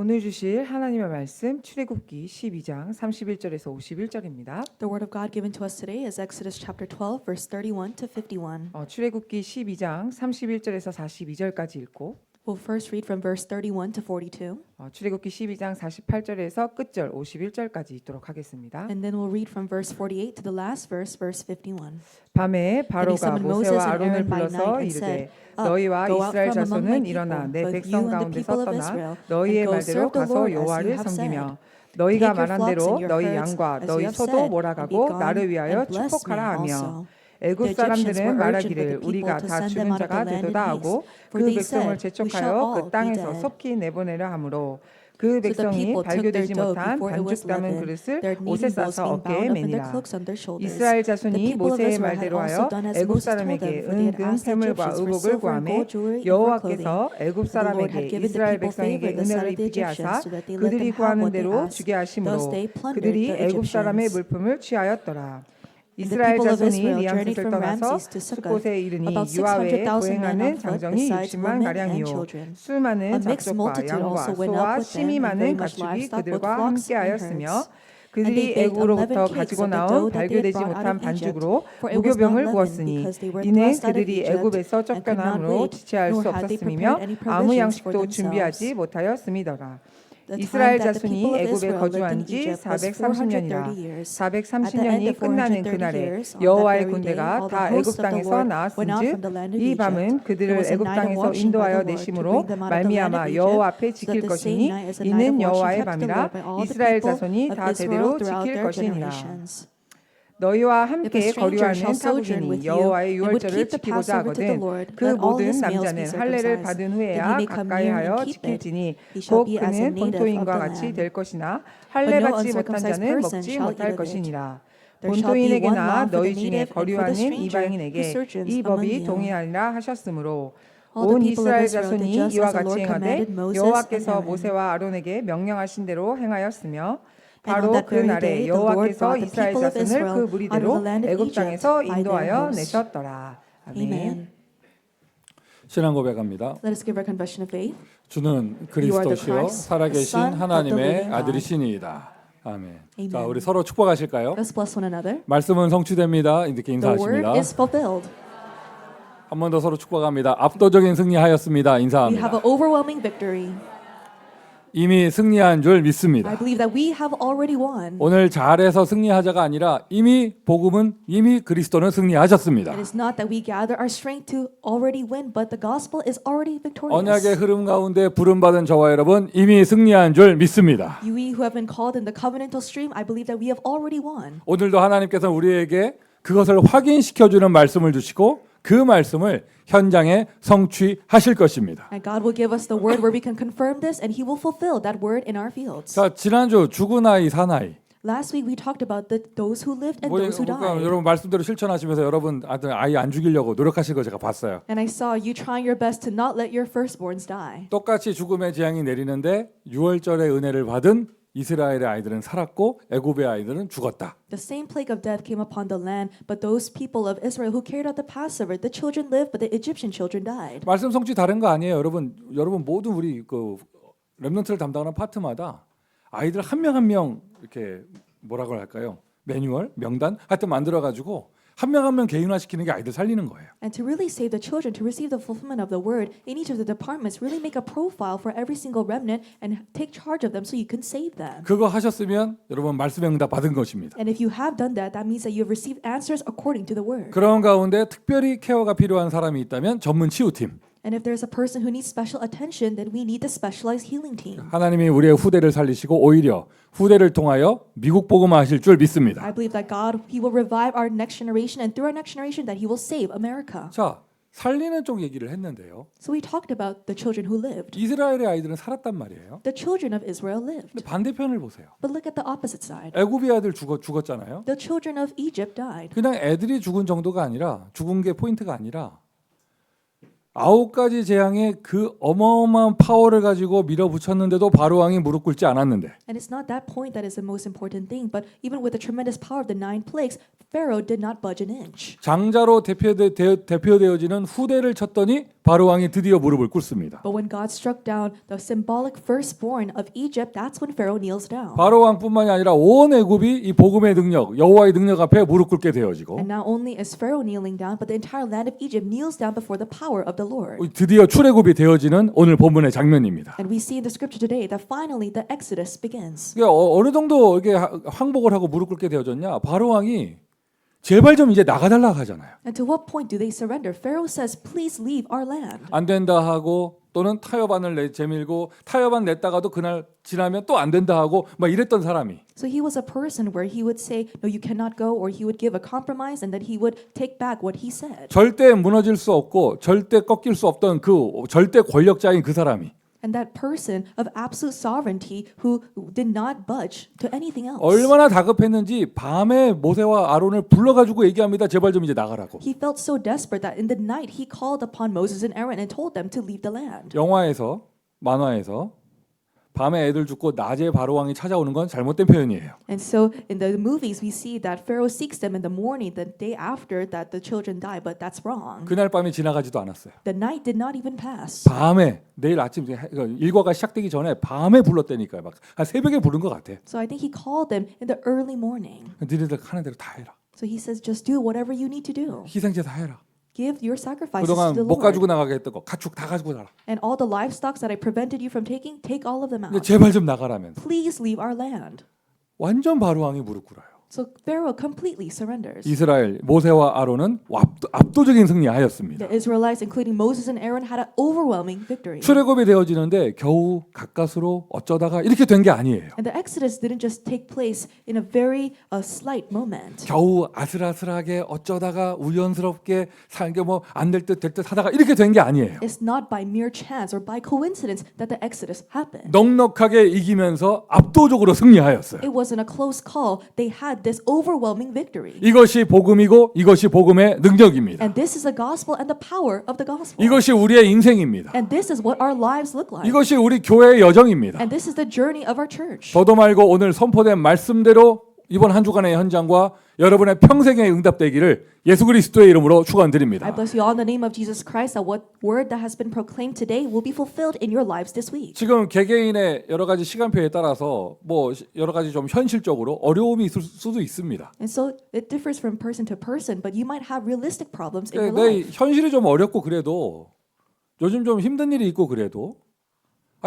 오늘 주실 하나님의 말씀 출애굽기 12장 31절에서 51절입니다. The word of God given to us today is Exodus chapter 12 verse 31 to 51. 출애굽기 12장 31절에서 42절까지 읽고 We'll first read from verse 31 to 42 출애굽기 12장 48절에서 끝절 51절까지 읽도록 하겠습니다. and then we'll read from verse 48 to the last verse, verse 51. 밤에 바로가 summoned 모세와 Moses and 아론을 Aaron by 불러서 night and 이르되 said, Up, 너희와 go out 이스라엘 from among my 자손은 일어나 people, 내 both 백성 you and the 가운데서 people of 떠나 Israel, 너희의 and go 말대로 serve the 가서 Lord as you 여호와를 have 섬기며 said. 너희가 Take your 말한 flocks 대로 and your 너희 herds, 양과 as 너희 you have 소도 said, 몰아가고 and be gone, 나를 위하여 and bless me 축복하라 하며 also. 애굽 The Egyptians 사람들은 were urgent by 말하기를 the people 우리가 to 다 send 죽은 them out of 자가 the land in 되도다 haste, 하고 for 그 they 백성을 said, We shall 재촉하여 all 그 be 땅에서 dead. 속히 내보내려 하므로 그 So the 백성이 people took their 발교되지 dough 못한 before it was 반죽 담은 leavened, 그릇을 their 옷에 kneading bowls 싸서 being 어깨에 bound up and their 매니라. cloaks on their shoulders. 이스라엘 The 자손이 people of 모세의 Israel had 말대로 also 하여 done as 애굽 Moses told 사람에게 them, for they had 은금 asked the 쇠물과 Egyptians for 의복을 silver and 구하매 gold jewelry and for clothing. 여호와께서 애굽 The Lord 사람에게 had given the 이스라엘 people 백성에게 favor in the sight 은혜를 of the 입히게 하사 Egyptians, so that they let 그들이 them have 구하는 what they 대로 asked. 주게 하심으로 Thus they plundered 그들이 the 애굽 사람의 Egyptians. 물품을 취하였더라. And the 이스라엘 people of 자손이 Israel 리암셋을 journeyed from 떠나서 Ramses to Succoth, 숫곳에 이르니 about 유아외에 600,000 men on 보행하는 foot, 장정이 besides 60만 women and 가량이요 children. 수많은 A mixed 잡족과 multitude 양과 also went 소와 up with 심이 them, and very 많은 much 가축이 livestock, both 그들과 flocks and 함께하였으며 herds. And 그들이 they baked 애굽으로부터 11 cakes 가지고 of the 나온 dough that they had 발교되지 brought out 못한 of Egypt, 반죽으로 for it was not 무교병을 leavened, 구웠으니 because they were 이는 pressed out of 그들이 Egypt 애굽에서 and could not 쫓겨남으로 wait, 지체할 nor 수 had they 없었음이며 prepared any 아무 provisions for 양식도 준비하지 themselves. 못하였음이더라. The 이스라엘 time that the 자손이 people of 애굽에 Israel lived 거주한 in 지 Egypt was 430년이라 430 years. At the end430년이 of 끝나는 430 그날에 years, on that 여호와의 very day, 군대가 all the 다 애굽 hosts of the 땅에서 Lord went out 나왔은즉 from the land of 이 Egypt. 밤은 There 그들을 was a 애굽 night of 땅에서 watching by 인도하여 the Lord to 내심으로 bring them out of the land 말미암아 of 여호와 Egypt, 앞에 so 지킬 that the 것이니 same night is a night 이는 of watching 여호와의 kept to the 밤이라 Lord by all the 이스라엘 people 자손이 of 다 Israel 대대로 throughout 지킬 their 것이니라. generations. 너희와 If a 함께 stranger 거류하는 shall sojourn 타국인이 with you 여호와의 and would 유월절을 keep the 지키고자 Passover to the 하거든 Lord, 그 let all 모든 his males 남자는 be 할례를 circumcised, 받은 that he 후에야 may come 가까이 near and 하여 keep it. 지킬지니 He shall 곧 be as a 그는 native of 본토인과 the 같이 land. 될 것이나 But 할례 no 받지 못한 uncircumcised 자는 person 먹지 shall eat 못할 of it. 것이니라. There shall be one 본토인에게나 law for 너희 the 중에 native and for the 거류하는 stranger who 이방인에게 sojourns 이 among 법이 you. 동일하니라 하셨으므로 All the 온 people of 이스라엘 Israel did 자손이 just 이와 as the 같이 Lord 행하되 commanded Moses and 여호와께서 Aaron. 모세와 아론에게 명령하신 대로 행하였으며 And 바로 on that 그 very 날에 day, the Lord 여호와께서 brought the 이스라엘 people of 자손을 Israel 그 out of the 무리대로 land of 애굽 Egypt 땅에서 by their 인도하여 host. 내셨더라. 아멘. Amen. 신앙 고백합니다. Let us give our confession of faith. 주는 You are the 그리스도시요 Christ, the 살아계신 Son of the 하나님의 living God. 아들이시니이다. 아멘. Amen. 자, 우리 서로 축복하실까요? Let us bless one another. 말씀은 성취됩니다. 이렇게 The 인사하십니다. word is fulfilled. 한 번 더 서로 축복합니다. 압도적인 승리하였습니다. We have 인사합니다. an overwhelming victory. 이미 승리한 줄 I 믿습니다. believe that we have already won. 오늘 잘해서 승리하자가 아니라 이미 복음은 이미 그리스도는 승리하셨습니다. It is not that we gather our strength to already win, but the gospel is already victorious. 언약의 흐름 가운데 부름받은 저와 여러분 이미 승리한 줄 믿습니다. We who have been called in the covenantal stream, I believe that we have already won. 오늘도 하나님께서 우리에게 그것을 확인시켜주는 말씀을 주시고 그 말씀을 현장에 성취하실 것입니다. And God will give us the word where we can confirm this, and He will fulfill that word in our fields. 자, 지난주 죽은 아이 사나이 Last week we talked about those who lived and those who 그러니까 died. 여러분 말씀대로 실천하시면서 여러분 아이 안 죽이려고 노력하신 거 제가 봤어요. And I saw you trying your best to not let your firstborns die. 똑같이 죽음의 재앙이 내리는데 유월절의 은혜를 받은 이스라엘의 아이들은 살았고 애굽의 아이들은 죽었다. The same plague of death came upon the land, but those people of Israel who carried out the Passover, the children lived, but the Egyptian children died. 말씀 성취 다른 거 아니에요, 여러분. 여러분 모두 우리 그 렘넌트를 담당하는 파트마다 아이들 한 명 한 명 이렇게 뭐라고 할까요? 매뉴얼, 명단 하여튼 만들어 가지고 한 명 한 명 개인화시키는 게 아이들 살리는 거예요. And to really save the children, to receive the fulfillment of the word, in each of the departments, really make a profile for every single remnant and take charge of them so you can save them. 그거 하셨으면 여러분 말씀의 응답 받은 것입니다. And if you have done that, that means that you have received answers according to the word. 그런 가운데 특별히 케어가 필요한 사람이 있다면 전문 치유팀. And if there's a person who needs special attention, then we need the specialized healing team. 하나님이 우리의 후대를 살리시고 오히려 후대를 통하여 미국 복음화하실 줄 믿습니다. I believe that God, He will revive our next generation, and through our next generation, that He will save America. 자, 살리는 쪽 얘기를 했는데요. So we talked about the children who lived. 이스라엘의 아이들은 살았단 말이에요. The children of Israel lived. 근데 반대편을 보세요. But look at the opposite side. 애굽의 아이들 죽었잖아요. The children of Egypt died. 그냥 애들이 죽은 정도가 아니라 죽은 게 포인트가 아니라 9가지 재앙에 그 어마어마한 파워를 가지고 밀어붙였는데도 바로 왕이 무릎 꿇지 않았는데 And it's not that point that is the most important thing, but even with the tremendous power of the 9 plagues, Pharaoh did not budge an inch. 장자로 대표되어지는 후대를 쳤더니 바로 왕이 드디어 무릎을 꿇습니다. But when God struck down the symbolic firstborn of Egypt, that's when Pharaoh kneels down. 바로 왕뿐만이 아니라 온 애굽이 이 복음의 능력, 여호와의 능력 앞에 무릎 꿇게 되어지고 And not only is Pharaoh kneeling down, but the entire land of Egypt kneels down before the power of the Lord. 드디어 출애굽이 되어지는 오늘 본문의 장면입니다. And we see in the scripture today that finally the Exodus begins. 이게 어느 정도 이게 항복을 하고 무릎 꿇게 되어졌냐? 바로 왕이 제발 좀 이제 나가달라 하잖아요. And to what point do they surrender? Pharaoh says, "Please leave our land." 안 된다 하고 또는 타협안을 제밀고 타협안 냈다가도 그날 지나면 또 안 된다 하고 막 이랬던 사람이 So he was a person where he would say, "No, you cannot go," or he would give a compromise, and then he would take back what he said. 절대 무너질 수 없고 절대 꺾일 수 없던 그 절대 권력자인 그 사람이 And that person of absolute sovereignty who did not budge to anything else. 얼마나 다급했는지 밤에 모세와 아론을 불러가지고 얘기합니다. 제발 좀 이제 나가라고. He felt so desperate that in the night he called upon Moses and Aaron and told them to leave the land. 영화에서 만화에서 밤에 애들 죽고 낮에 바로 왕이 찾아오는 건 잘못된 표현이에요. And so in the movies we see that Pharaoh seeks them in the morning, the day after that the children die, but that's wrong. 그날 밤이 지나가지도 않았어요. The night did not even pass. 밤에 내일 아침 일과가 시작되기 전에 밤에 불렀다니까요. 막 한 새벽에 부른 것 같아. So I think he called them in the early morning. 너희들 하는 대로 다 해라. So he says, just do whatever you need to do. 희생제사 해라. Give your sacrifices 그동안 to the 못 Lord. 가지고 나가게 했던 거 가축 다 가지고 가라. And all the livestock that I prevented you from taking, take all of them 근데 out. 제발 좀 나가라면 Please leave our land. 완전 바로 왕이 무릎 꿇어요. So Pharaoh completely surrenders. 이스라엘 모세와 아론은 압도적인 승리하였습니다. The Israelites, including Moses and Aaron, had an overwhelming victory. 출애굽이 되어지는데 겨우 가까스로 어쩌다가 이렇게 된 게 아니에요. And the Exodus didn't just take place in a very slight moment. 겨우 아슬아슬하게 어쩌다가 우연스럽게 살게 뭐 안 될 듯 될 듯 하다가 이렇게 된 게 아니에요. It's not by mere chance or by coincidence that the Exodus happened. 넉넉하게 이기면서 압도적으로 승리하였어요. It wasn't a close call. They had this overwhelming victory. 이것이 복음이고 이것이 복음의 능력입니다. And this is the gospel and the power of the gospel. 이것이 우리의 인생입니다. And this is what our lives look like. 이것이 우리 교회의 여정입니다. And this is the journey of our church. 더도 말고 오늘 선포된 말씀대로 이번 한 주간의 현장과 여러분의 평생에 응답되기를 예수 그리스도의 이름으로 I 축원드립니다. bless you all in the name of Jesus Christ that what word that has been proclaimed today will be fulfilled in your lives this week. 지금 개개인의 여러 가지 시간표에 따라서 뭐 여러 가지 좀 현실적으로 어려움이 있을 수도 있습니다. And so it differs from person to person, but you might have realistic problems in your 내 life. 현실이 좀 어렵고 그래도 요즘 좀 힘든 일이 있고 그래도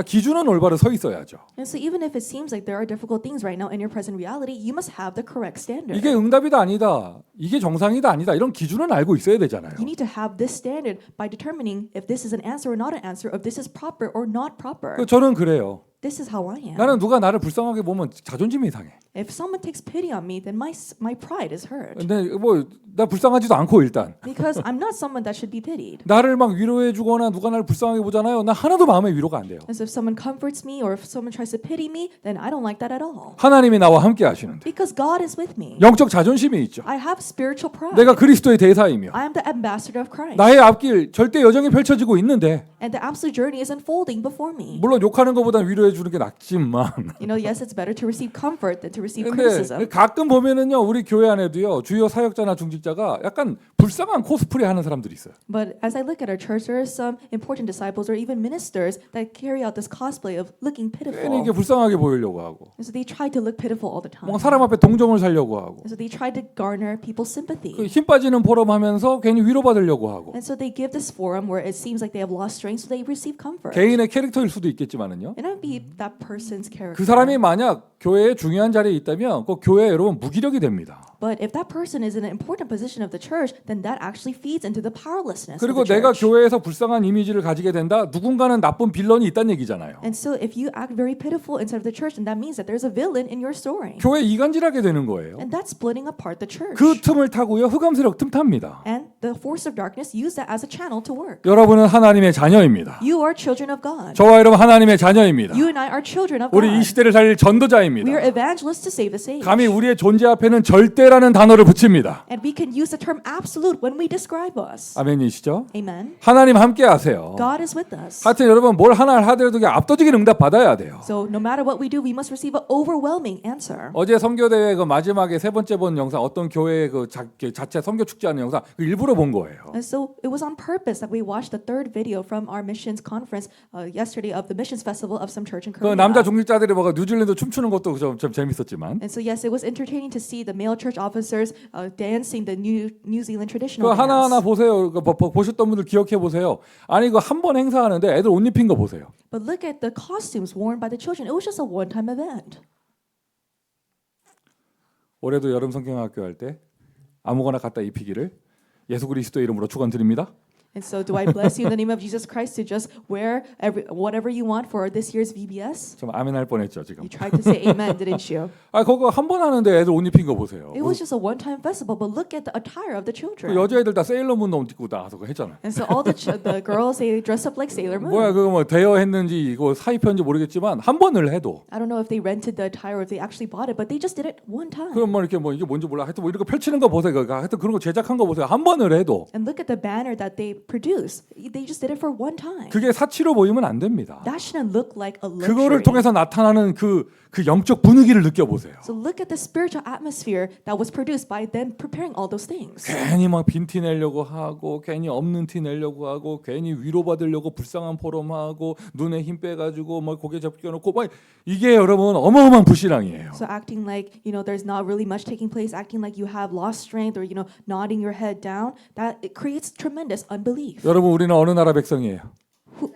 기준은 올바로 서 있어야죠. And so even if it seems like there are difficult things right now in your present reality, you must have the correct standard. 이게 응답이다 아니다. 이게 정상이다 아니다. 이런 기준은 알고 있어야 되잖아요. You need to have this standard by determining if this is an answer or not an answer, if this is proper or not proper. 저는 그래요. This is how I am. 나는 누가 나를 불쌍하게 보면 자존심이 상해. If someone takes pity on me, then my pride is hurt. 근데 뭐 나 불쌍하지도 않고 일단 Because I'm not someone that should be pitied. 나를 막 위로해 주거나 누가 나를 불쌍하게 보잖아요. 나 하나도 마음에 위로가 안 돼요. And so if someone comforts me or if someone tries to pity me, then I don't like that at all. 하나님이 나와 함께 하시는데 Because God is with me. 영적 자존심이 있죠. I have spiritual pride. 내가 그리스도의 대사이며 I am the ambassador of Christ. 나의 앞길 절대 여정이 펼쳐지고 있는데 And the absolute journey is unfolding before me. 물론 욕하는 것보다 위로해 주는 게 낫지만 You know, yes, it's better to receive comfort than to receive 근데 criticism. 가끔 보면은요 우리 교회 안에도요 주요 사역자나 중직자가 약간 불쌍한 코스프레 하는 사람들이 있어요. But as I look at our church, there are some important disciples or even ministers that carry out this cosplay of looking 괜히 pitiful. 이게 불쌍하게 보이려고 하고 And so they try to look pitiful all the time. 뭐 사람 앞에 동정을 살려고 하고 And so they try to garner people's sympathy. 힘 빠지는 포럼 하면서 괜히 위로받으려고 하고 And so they give this forum where it seems like they have lost strength, so they receive comfort. 개인의 캐릭터일 수도 있겠지만은요. It might be that person's character. 그 사람이 만약 교회에 중요한 자리에 있다면 그 교회 여러분 무기력이 됩니다. But if that person is in an important position of the church, then that actually feeds into the powerlessness of 그리고 the 내가 church. 교회에서 불쌍한 이미지를 가지게 된다. 누군가는 나쁜 빌런이 있다는 얘기잖아요. And so if you act very pitiful inside of the church, then that means that there's a villain in your story. 교회 이간질하게 되는 거예요. And that's splitting apart the church. 그 틈을 타고요 흑암세력 틈탑니다. And the force of darkness use that as a channel to work. 여러분은 하나님의 자녀입니다. You are children of God. 저와 여러분 하나님의 자녀입니다. You and I are children of 우리 이 God. 시대를 살릴 전도자입니다. We are evangelists to save the saved. 감히 우리의 존재 앞에는 절대라 절대라는 단어를 붙입니다. And we can use the term absolute when we describe us. 아멘이시죠? Amen. 하나님 함께 하세요. God is with us. 하여튼 여러분 뭘 하나를 하더라도 그게 압도적인 응답 받아야 돼요. So no matter what we do, we must receive an overwhelming answer. 어제 선교대회 그 마지막에 세 번째 본 영상 어떤 교회의 그 자체 선교 축제하는 영상 그 일부러 본 거예요. And so it was on purpose that we watched the third video from our missions conference yesterday of the missions festival of some church in 그 Korea. 남자 종직자들이 뭐가 뉴질랜드 춤추는 것도 좀 재밌었지만 And so yes, it was entertaining to see the male church officers dancing the New Zealand 그 traditional 하나하나 dance. 보세요. 그 보셨던 분들 기억해 보세요. 아니 그 한 번 행사하는데 애들 옷 입힌 거 보세요. But look at the costumes worn by the children. It was just a one-time event. 올해도 여름 성경학교 할 때 아무거나 갖다 입히기를 예수 그리스도의 이름으로 축원드립니다. And so do I bless you in the name of Jesus Christ to just wear whatever you want for this year's VBS? 좀 아멘 할 뻔했죠 지금. You tried to say amen, didn't you? 아 그거 한 번 하는데 애들 옷 입힌 거 보세요. It was just a one-time festival, but look at the attire of the 그 children. 여자애들 다 세일러문 옷 입고 나와서 그거 했잖아요. And so all the girls, they dress up like Sailor Moon. 뭐야 그거 뭐 대여했는지 이거 사입혔는지 모르겠지만 한 번을 해도 I don't know if they rented the attire or if they actually bought it, but they just did it one time. 그럼 뭐 이렇게 뭐 이게 뭔지 몰라. 하여튼 뭐 이런 거 펼치는 거 보세요. 하여튼 그런 거 제작한 거 보세요. 한 번을 해도 And look at the banner that they produce. They just did it for one time. 그게 사치로 보이면 안 됩니다. That shouldn't look like a luxury. 그거를 통해서 나타나는 그 영적 분위기를 느껴보세요. So look at the spiritual atmosphere that was produced by them preparing all those things. 괜히 막 빈티 내려고 하고 괜히 없는 티 내려고 하고 괜히 위로받으려고 불쌍한 포럼하고 눈에 힘 빼가지고 막 고개 접겨놓고 막 이게 여러분 어마어마한 불신앙이에요. So acting like, there's not really much taking place, acting like you have lost strength or, nodding your head down, that it creates tremendous unbelief. 여러분 우리는 어느 나라 백성이에요?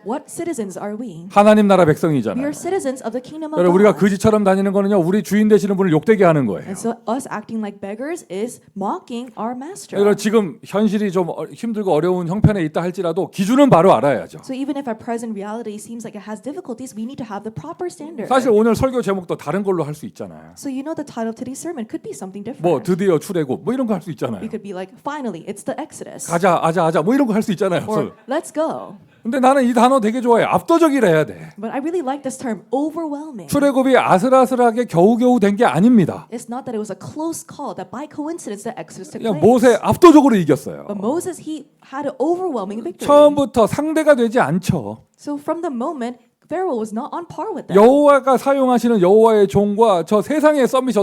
What citizens are we? 하나님 나라 We 백성이잖아요. are citizens of the kingdom of 여러분 우리가 God. 거지처럼 다니는 거는요 우리 주인 되시는 분을 욕되게 하는 거예요. And so us acting like beggars is mocking our master. 여러분 지금 현실이 좀 힘들고 어려운 형편에 있다 할지라도 기준은 바로 알아야죠. So even if our present reality seems like it has difficulties, we need to have the proper standard. 사실 오늘 설교 제목도 다른 걸로 할 수 있잖아요. So the title of today's sermon could be something different. 뭐 드디어 출애굽 뭐 이런 거 할 수 있잖아요. We could be like, finally, it's the Exodus. 가자 뭐 이런 거 할 수 있잖아요. Or let's go. 근데 나는 이 단어 되게 좋아해. 압도적이라 해야 돼. But I really like this term, overwhelming. 출애굽이 아슬아슬하게 겨우겨우 된 게 아닙니다. It's not that it was a close call, that by coincidence the Exodus took 그냥 place. 모세 압도적으로 이겼어요. But Moses, he had an overwhelming victory. 처음부터 상대가 되지 않죠. So from the moment, Pharaoh was not on par with them. 여호와가 사용하시는 여호와의 종과 저 세상의 썸밋이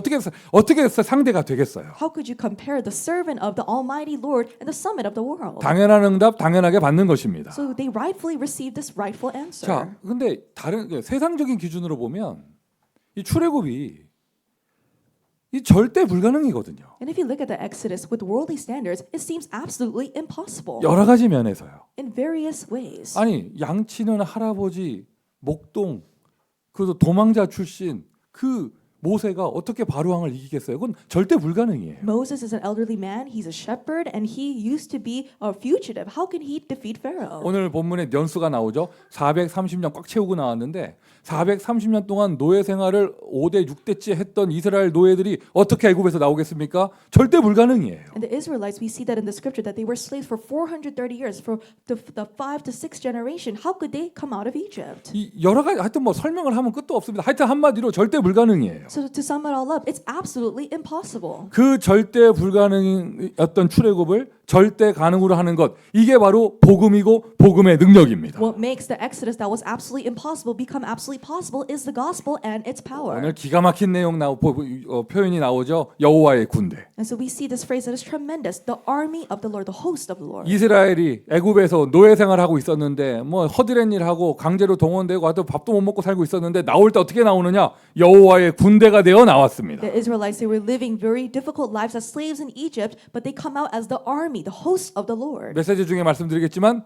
어떻게 상대가 되겠어요? How could you compare the servant of the Almighty Lord and the summit of the world? 당연한 응답 당연하게 받는 것입니다. So they rightfully received this rightful answer. 자, 근데 다른 세상적인 기준으로 보면 이 출애굽이 이 절대 불가능이거든요. And if you look at the Exodus with worldly standards, it seems absolutely impossible 여러 가지 면에서요. in various ways. 아니 양치는 할아버지 목동 그래도 도망자 출신 그 모세가 어떻게 바로왕을 이기겠어요? 그건 절대 불가능이에요. Moses is an elderly man. He's a shepherd, and he used to be a fugitive. How can he defeat Pharaoh? 오늘 본문에 연수가 나오죠. 430년 꽉 채우고 나왔는데 430년 동안 노예 생활을 5대 6대째 했던 이스라엘 노예들이 어떻게 애굽에서 나오겠습니까? 절대 불가능이에요. And the Israelites, we see that in the scripture that they were slaves for 430 years, for the 5th to 6th generation. How could they come out of Egypt? 이 여러 가지 하여튼 뭐 설명을 하면 끝도 없습니다. 하여튼 한마디로 절대 불가능이에요. So to sum it all up, it's absolutely impossible. 그 절대 불가능이었던 출애굽을 절대 가능으로 하는 것 이게 바로 복음이고 복음의 능력입니다. What makes the Exodus that was absolutely impossible become absolutely possible is the gospel and its power. 오늘 기가 막힌 내용 표현이 나오죠. 여호와의 군대. And so we see this phrase that is tremendous, the army of the Lord, the host of the Lord. 이스라엘이 애굽에서 노예 생활하고 있었는데 뭐 허드렛 일하고 강제로 동원되고 하여튼 밥도 못 먹고 살고 있었는데 나올 때 어떻게 나오느냐? 여호와의 군대가 되어 나왔습니다. The Israelites, they were living very difficult lives as slaves in Egypt, but they come out as the army, the host of the Lord. 메시지 중에 말씀드리겠지만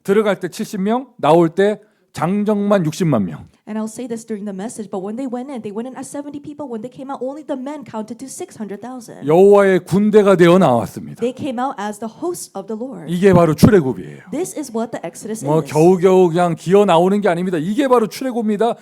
들어갈 때 70명, 나올 때 장정만 60만 명. And I'll say this during the message, but when they went in as 70 people. When they came out, only the men counted to 600,000. 여호와의 군대가 되어 나왔습니다. They came out as the hosts of the Lord. 이게 바로 출애굽이에요. This is what the Exodus 뭐 is. 겨우겨우 그냥 기어 나오는 게 아닙니다. 이게 바로 출애굽입니다.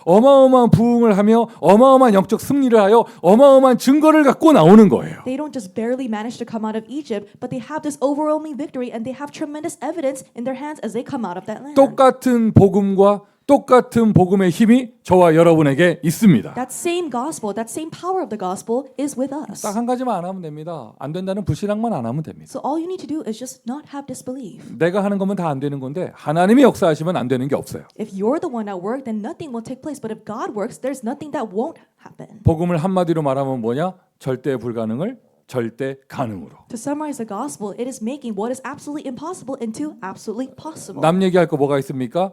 어마어마한 부흥을 하며 어마어마한 영적 승리를 하여 어마어마한 증거를 갖고 나오는 거예요. They don't just barely manage to come out of Egypt, but they have this overwhelming victory and they have tremendous evidence in their hands as they come out of that land. 똑같은 복음과 똑같은 복음의 힘이 저와 여러분에게 있습니다. That same gospel, that same power of the gospel is with us. 딱 한 가지만 안 하면 됩니다. 안 된다는 불신앙만 안 하면 됩니다. So all you need to do is just not have disbelief. 내가 하는 거면 다 안 되는 건데 하나님이 역사하시면 안 되는 게 없어요. If you're the one at work, then nothing will take place. But if God works, there's nothing that won't happen. 복음을 한마디로 말하면 뭐냐? 절대 불가능을 절대 가능으로. To summarize the gospel, it is making what is absolutely impossible into absolutely possible. 남 얘기할 거 뭐가 있습니까?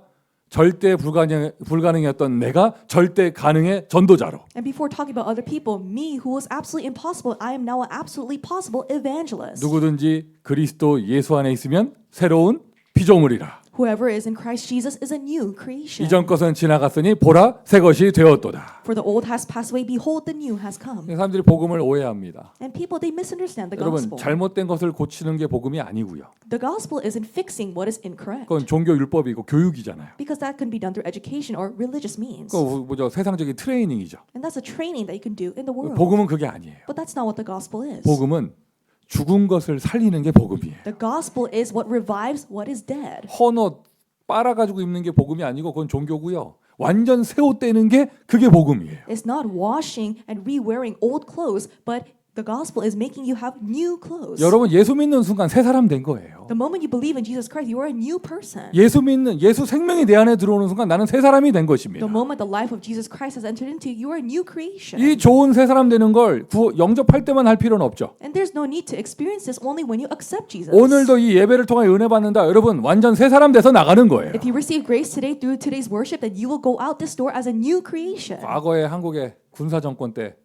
절대 불가능이었던 내가 절대 가능의 전도자로. And before talking about other people, me who was absolutely impossible, I am now an absolutely possible evangelist. 누구든지 그리스도 예수 안에 있으면 새로운 피조물이라. Whoever is in Christ Jesus is a new creation. 이전 것은 지나갔으니 보라 새 것이 되었도다. For the old has passed away, behold the new has come. 사람들이 복음을 오해합니다. And people, they misunderstand the 여러분 gospel. 잘못된 것을 고치는 게 복음이 아니고요. The gospel isn't fixing what is incorrect. 그건 종교 율법이고 교육이잖아요. Because that can be done through education or religious means. 그거 뭐죠? 세상적인 트레이닝이죠. And that's a training that you can do in the world. 복음은 그게 아니에요. But that's not what the gospel is. 복음은 죽은 것을 살리는 게 복음이에요. The gospel is what revives what is dead. 헌 옷 빨아가지고 입는 게 복음이 아니고 그건 종교고요. 완전 새 옷 떼는 게 그게 복음이에요. It's not washing and re-wearing old clothes, but the gospel is making you have new clothes. 여러분 예수 믿는 순간 새 사람 된 거예요. The moment you believe in Jesus Christ, you are a new person. 예수 생명이 내 안에 들어오는 순간 나는 새 사람이 된 것입니다. The moment the life of Jesus Christ has entered into you, you are a new creation. 이 좋은 새 사람 되는 걸 영접할 때만 할 필요는 없죠. And there's no need to experience this only when you accept Jesus. 오늘도 이 예배를 통해 은혜 받는다. 여러분 완전 새 사람 돼서 나가는 거예요. If you receive grace today through today's worship, then you will go out this door as a new creation. 과거에 한국의 군사 정권 때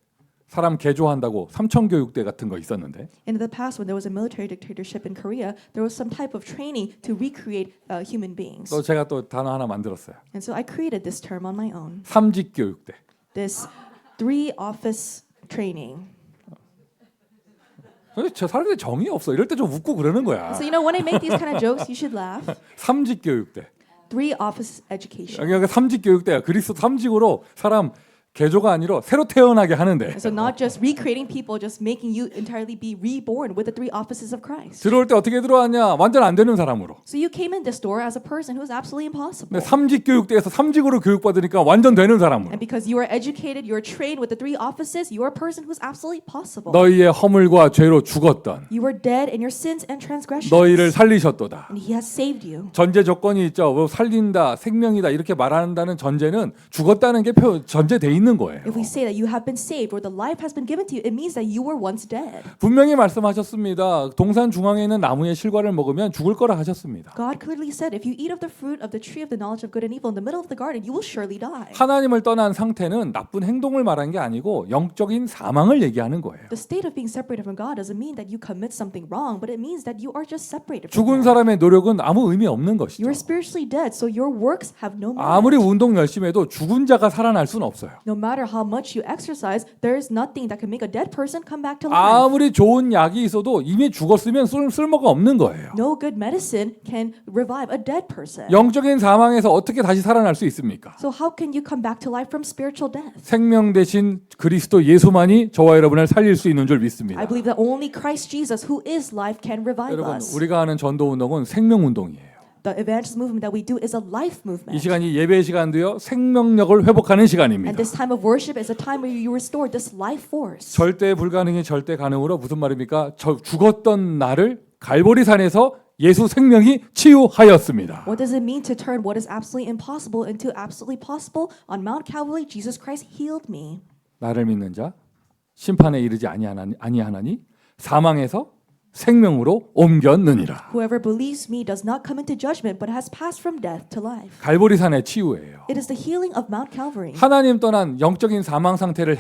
사람 개조한다고 삼천교육대 같은 거 있었는데 In the past, when there was a military dictatorship in Korea, there was some type of training to recreate human beings. 또 제가 또 단어 하나 만들었어요. And so I created this term on my own. 삼직교육대. This 3-office training. 저 사람들이 정이 없어. 이럴 때 좀 웃고 그러는 거야. So when I make these kind of jokes, you should laugh. 삼직교육대. 3-office education. 여기가 삼직교육대야. 그리스도 삼직으로 사람 개조가 아니라 새로 태어나게 하는데 And so not just recreating people, just making you entirely be reborn with the 3 offices of Christ. 들어올 때 어떻게 들어왔냐? 완전 안 되는 사람으로. So you came in this door as a person who is absolutely impossible. 근데 삼직교육대에서 삼직으로 교육받으니까 완전 되는 사람으로. And because you are educated, you are trained with the 3 offices, you are a person who is absolutely possible. 너희의 허물과 죄로 죽었던 You were dead in your sins and transgressions. 너희를 살리셨도다. And He has saved you. 전제 조건이 있죠. 뭐 살린다, 생명이다 이렇게 말한다는 전제는 죽었다는 게 전제돼 있는 거예요. If we say that you have been saved or the life has been given to you, it means that you were once dead. 분명히 말씀하셨습니다. 동산 중앙에 있는 나무의 실과를 먹으면 죽을 거라 하셨습니다. God clearly said, if you eat of the fruit of the tree of the knowledge of good and evil in the middle of the garden, you will surely die. 하나님을 떠난 상태는 나쁜 행동을 말하는 게 아니고 영적인 사망을 얘기하는 거예요. The state of being separated from God doesn't mean that you commit something wrong, but it means that you are just separated from 죽은 Him. 사람의 노력은 아무 의미 없는 것이죠. You are spiritually dead, so your works have no 아무리 merit. 운동 열심히 해도 죽은 자가 살아날 수는 없어요. No matter how much you exercise, there is nothing that can make a dead person come back to life. 아무리 좋은 약이 있어도 이미 죽었으면 쓸모가 없는 거예요. No good medicine can revive a dead person. 영적인 사망에서 어떻게 다시 살아날 수 있습니까? So how can you come back to life from spiritual death? 생명 대신 그리스도 예수만이 저와 여러분을 살릴 수 있는 줄 믿습니다. I believe that only Christ Jesus, who is life, can revive 여러분, us. 우리가 하는 전도 운동은 생명 운동이에요. The evangelist movement that we do is a life 이 movement. 시간이 예배 시간도요. 생명력을 회복하는 시간입니다. And this time of worship is a time where you restore this life force. 절대 불가능이 절대 가능으로 무슨 말입니까? 죽었던 나를 갈보리 산에서 예수 생명이 치유하였습니다. What does it mean to turn what is absolutely impossible into absolutely possible? On Mount Calvary, Jesus Christ healed me. 나를 믿는 자 심판에 이르지 아니하나니 사망에서 생명으로 옮겼느니라. Whoever believes me does not come into judgment, but has passed from death to life. 갈보리 산의 치유예요. It is the healing of Mount Calvary. 하나님 떠난 영적인 사망 상태를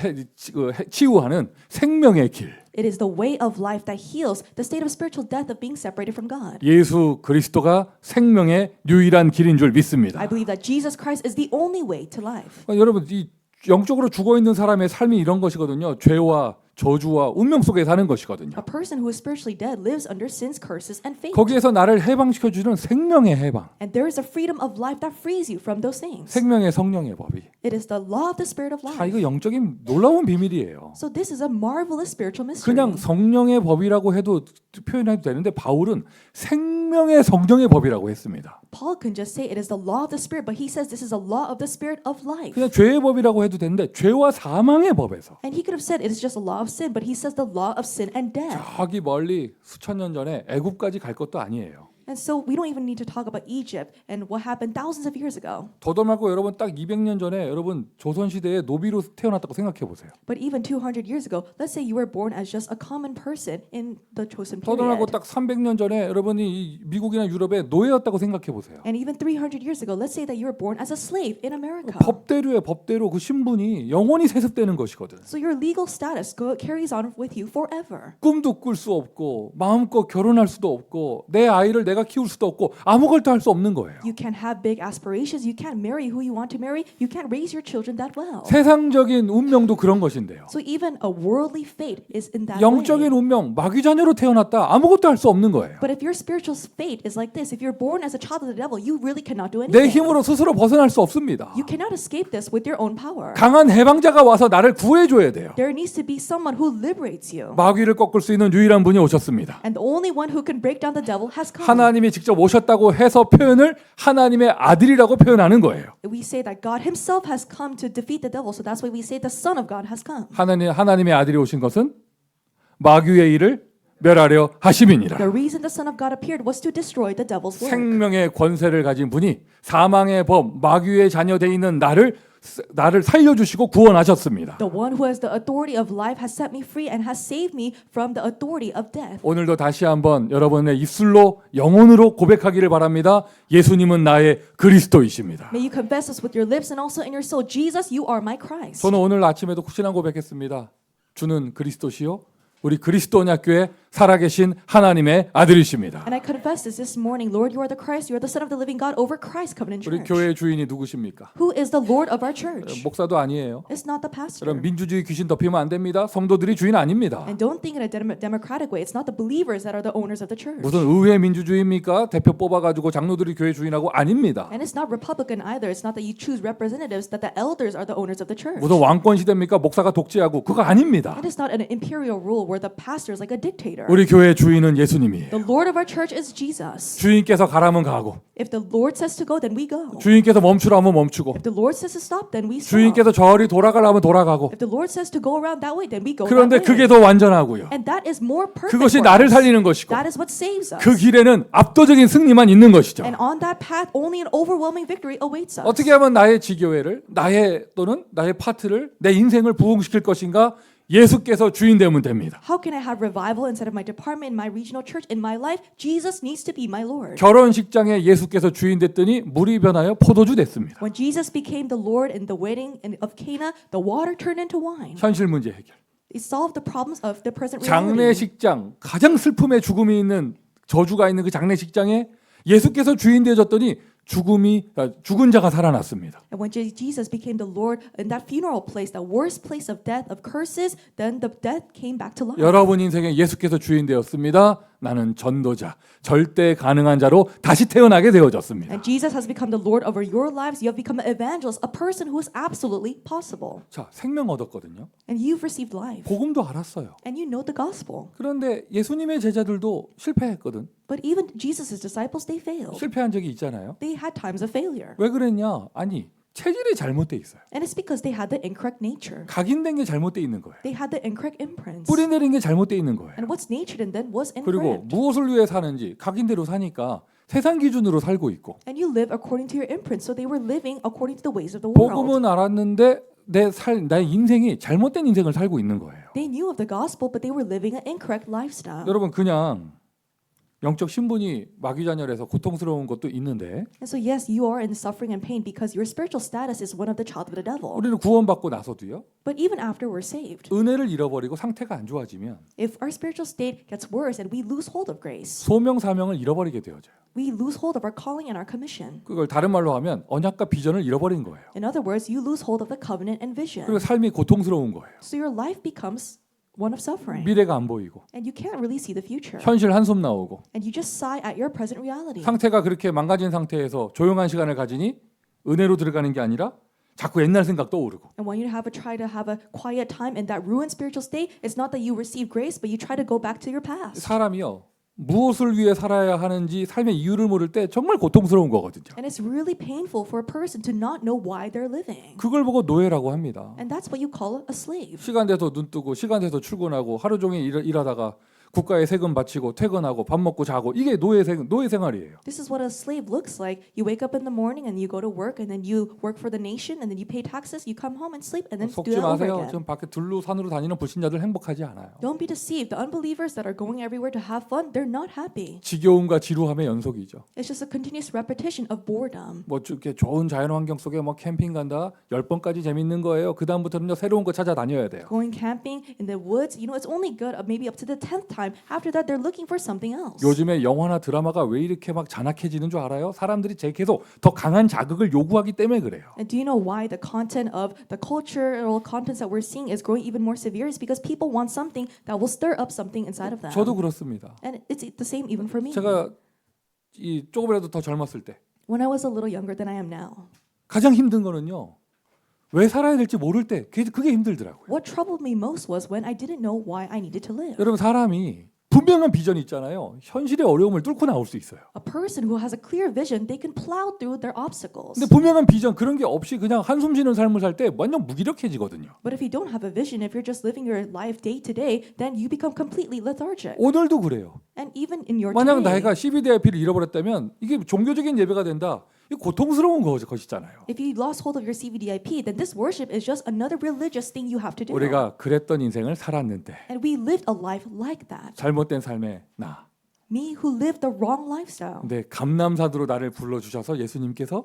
치유하는 생명의 길. It is the way of life that heals the state of spiritual death of being separated from God. 예수 그리스도가 생명의 유일한 길인 줄 믿습니다. I believe that Jesus Christ is the only way to life. 여러분 이 영적으로 죽어 있는 사람의 삶이 이런 것이거든요. 죄와 저주와 운명 속에 사는 것이거든요. A person who is spiritually dead lives under sin's curses and fate. 거기에서 나를 해방시켜 주는 생명의 해방, And there is a freedom of life that frees you from those things. 생명의 성령의 법이. It is the law of the spirit of 자, life. 이거 영적인 놀라운 비밀이에요. So this is a marvelous spiritual mystery. 그냥 성령의 법이라고 해도 표현해도 되는데 바울은 생명의 성령의 법이라고 했습니다. Paul can just say it is the law of the spirit, but he says this is a law of the spirit of life. 그냥 죄의 법이라고 해도 되는데 죄와 사망의 법에서 And he could have said it is just a law of sin, but he says the law of sin and death. 저기 멀리 수천 년 전에 애굽까지 갈 것도 아니에요. And so we don't even need to talk about Egypt and what happened thousands of years ago. 더더 말고 여러분 딱 200년 전에 여러분 조선 시대에 노비로 태어났다고 생각해 보세요. But even 200 years ago, let's say you were born as just a common person in the chosen 더더 말고 period. 딱 300년 전에 여러분이 이 미국이나 유럽에 노예였다고 생각해 보세요. And even 300 years ago, let's say that you were born as a slave in America. 법대로의 법대로 그 신분이 영원히 세습되는 것이거든. So your legal status carries on with you forever. 꿈도 꿀 수 없고 마음껏 결혼할 수도 없고 내 아이를 내가 키울 수도 없고 아무것도 할 수 없는 거예요. You can't have big aspirations. You can't marry who you want to marry. You can't raise your children that well. 세상적인 운명도 그런 것인데요. So even a worldly fate is in that 영적인 way. 운명, 마귀 자녀로 태어났다 아무것도 할 수 없는 거예요. But if your spiritual fate is like this, if you're born as a child of the devil, you really cannot do 내 anything. 힘으로 스스로 벗어날 수 없습니다. You cannot escape this with your own power. 강한 해방자가 와서 나를 구해줘야 돼요. There needs to be someone who liberates you. 마귀를 꺾을 수 있는 유일한 분이 오셨습니다. And the only one who can break down the devil has come. 하나님이 직접 오셨다고 해서 표현을 하나님의 아들이라고 표현하는 거예요. We say that God himself has come to defeat the devil. So that's why we say the Son of God has come. 하나님의 아들이 오신 것은 마귀의 일을 멸하려 하심이니라. The reason the Son of God appeared was to destroy the devil's work. 생명의 권세를 가진 분이 사망의 법, 마귀의 자녀되어 있는 나를 살려주시고 구원하셨습니다. The one who has the authority of life has set me free and has saved me from the authority of death. 오늘도 다시 한번 여러분의 입술로 영혼으로 고백하기를 바랍니다. 예수님은 나의 그리스도이십니다. May you confess this with your lips and also in your soul. Jesus, you are my Christ. 저는 오늘 아침에도 확신한 고백했습니다. 주는 그리스도시요 우리 그리스도원학교의 살아계신 하나님의 아들이십니다. And I confess this morning, Lord, you are the Christ, you are the Son of the living God over Christ Covenant 우리 Church. 교회의 주인이 누구십니까? Who is the Lord of our church? 목사도 아니에요. It's not the pastor. 그럼 민주주의 귀신 덮이면 안 됩니다. 성도들이 주인 아닙니다. And don't think in a democratic way. It's not the believers that are the owners of the church. 무슨 의회 민주주의입니까? 대표 뽑아가지고 장로들이 교회 주인하고 아닙니다. And it's not Republican either. It's not that you choose representatives, that the elders are the owners of the church. 무슨 왕권 시대입니까? 목사가 독재하고 그거 아닙니다. And it's not an imperial rule where the pastor is like a dictator. 우리 교회의 주인은 예수님이에요. The Lord of our church is Jesus. 주인께서 가라면 가고 If the Lord says to go, then we go. 주인께서 멈추라면 멈추고 If the Lord says to stop, then we stop. 주인께서 저리 돌아가려면 돌아가고 If the Lord says to go around that way, then we go 그런데 that way. 그게 더 완전하고요. And that is more perfect 그것이 for 나를 us. 살리는 것이고 That is what saves us. 그 길에는 압도적인 승리만 있는 것이죠. And on that path, only an overwhelming victory awaits us. 어떻게 하면 나의 지교회를 또는 나의 파트를 내 인생을 부흥시킬 것인가? 예수께서 주인 되면 됩니다. How can I have revival instead of my department in my regional church in my life? Jesus needs to be my Lord. 결혼식장에 예수께서 주인 됐더니 물이 변하여 포도주 됐습니다. When Jesus became the Lord in the wedding of Cana, the water turned into wine. 현실 문제 해결. It solved the problems of the present reality. 장례식장 가장 슬픔의 죽음이 있는 저주가 있는 그 장례식장에 예수께서 주인 되어졌더니 죽은 자가 살아났습니다. And when Jesus became the Lord in that funeral place, the worst place of death, of curses, then the death came back to life. 여러분 인생에 예수께서 주인 되었습니다. 나는 전도자, 절대 가능한 자로 다시 태어나게 되어졌습니다. And Jesus has become the Lord over your lives. You have become an evangelist, a person who is absolutely possible. 자, 생명 얻었거든요. And you've received life. 복음도 알았어요. And you know the gospel. 그런데 예수님의 제자들도 실패했거든. But even Jesus' disciples, they failed. 실패한 적이 있잖아요. They had times of failure. 왜 그랬냐? 아니, 체질이 잘못돼 있어요. And it's because they had the incorrect nature. 각인된 게 잘못돼 있는 거예요. They had the incorrect imprints. 뿌리 내린 게 잘못돼 있는 거예요. And what's natured in them was 그리고 incorrect. 무엇을 위해 사는지 각인대로 사니까 세상 기준으로 살고 있고 And you live according to your imprints. So they were living according to the ways of the world. 복음은 알았는데 내 인생이 잘못된 인생을 살고 있는 거예요. They knew of the gospel, but they were living an incorrect lifestyle. 여러분 그냥 영적 신분이 마귀 자녀라서 고통스러운 것도 있는데 And so yes, you are in suffering and pain because your spiritual status is one of the child of the devil. 우리는 구원받고 나서도요. But even after we're saved, 은혜를 잃어버리고 상태가 안 좋아지면 if our spiritual state gets worse and we lose hold of grace, 소명 사명을 잃어버리게 되어져요. we lose hold of our calling and our commission. 그걸 다른 말로 하면 언약과 비전을 잃어버린 거예요. In other words, you lose hold of the covenant and vision. 그리고 삶이 고통스러운 거예요. So your life becomes one of suffering. 미래가 안 보이고 And you can't really see the future. 현실 한숨 나오고 And you just sigh at your present reality. 상태가 그렇게 망가진 상태에서 조용한 시간을 가지니 은혜로 들어가는 게 아니라 자꾸 옛날 생각 떠오르고 And when you try to have a quiet time in that ruined spiritual state, it's not that you receive grace, but you try to go back to your past. 사람이요 무엇을 위해 살아야 하는지 삶의 이유를 모를 때 정말 고통스러운 거거든요. And it's really painful for a person to not know why they're living. 그걸 보고 노예라고 합니다. And that's what you call a slave. 시간 돼서 눈 뜨고 시간 돼서 출근하고 하루 종일 일하다가 국가에 세금 바치고 퇴근하고 밥 먹고 자고 이게 노예 생활이에요. This is what a slave looks like. You wake up in the morning and you go to work and then you work for the nation and then you pay taxes, you come home and sleep and then do 속지 that over 마세요. again. 지금 밖에 들로 산으로 다니는 불신자들 행복하지 않아요. Don't be deceived. The unbelievers that are going everywhere to have fun, they're not happy. 지겨움과 지루함의 연속이죠. It's just a continuous repetition of boredom. 뭐 이렇게 좋은 자연 환경 속에 뭐 캠핑 간다 10번까지 재밌는 거예요. 그 다음부터는요 새로운 거 찾아다녀야 돼요. Going camping in the woods, it's only good maybe up to the 10th time. After that, they're looking for something else. 요즘에 영화나 드라마가 왜 이렇게 막 잔악해지는 줄 알아요? 사람들이 계속 더 강한 자극을 요구하기 때문에 그래요. And do you know why the content of the cultural contents that we're seeing is growing even more severe? It's because people want something that will stir up something inside of them. 저도 그렇습니다. And it's the same even for me. 제가 이 조금이라도 더 젊었을 때 When I was a little younger than I am now, 가장 힘든 거는요. 왜 살아야 될지 모를 때 그게 힘들더라고요. what troubled me most was when I didn't know why I needed to live. 여러분 사람이 분명한 비전이 있잖아요. 현실의 어려움을 뚫고 나올 수 있어요. A person who has a clear vision, they can plow through their obstacles. 근데 분명한 비전 그런 게 없이 그냥 한숨 쉬는 삶을 살 때 완전 무기력해지거든요. But if you don't have a vision, if you're just living your life day to day, then you become completely lethargic. 오늘도 그래요. And even in your 만약 day, 내가 CBDIP를 잃어버렸다면 이게 종교적인 예배가 된다. 이 고통스러운 것이잖아요. if you lost hold of your CVDIP, then this worship is just another religious thing you have to do. 우리가 그랬던 인생을 살았는데 And we lived a life like that. 잘못된 삶의 나. Me who lived the wrong lifestyle. 근데 감남산으로 나를 불러주셔서 예수님께서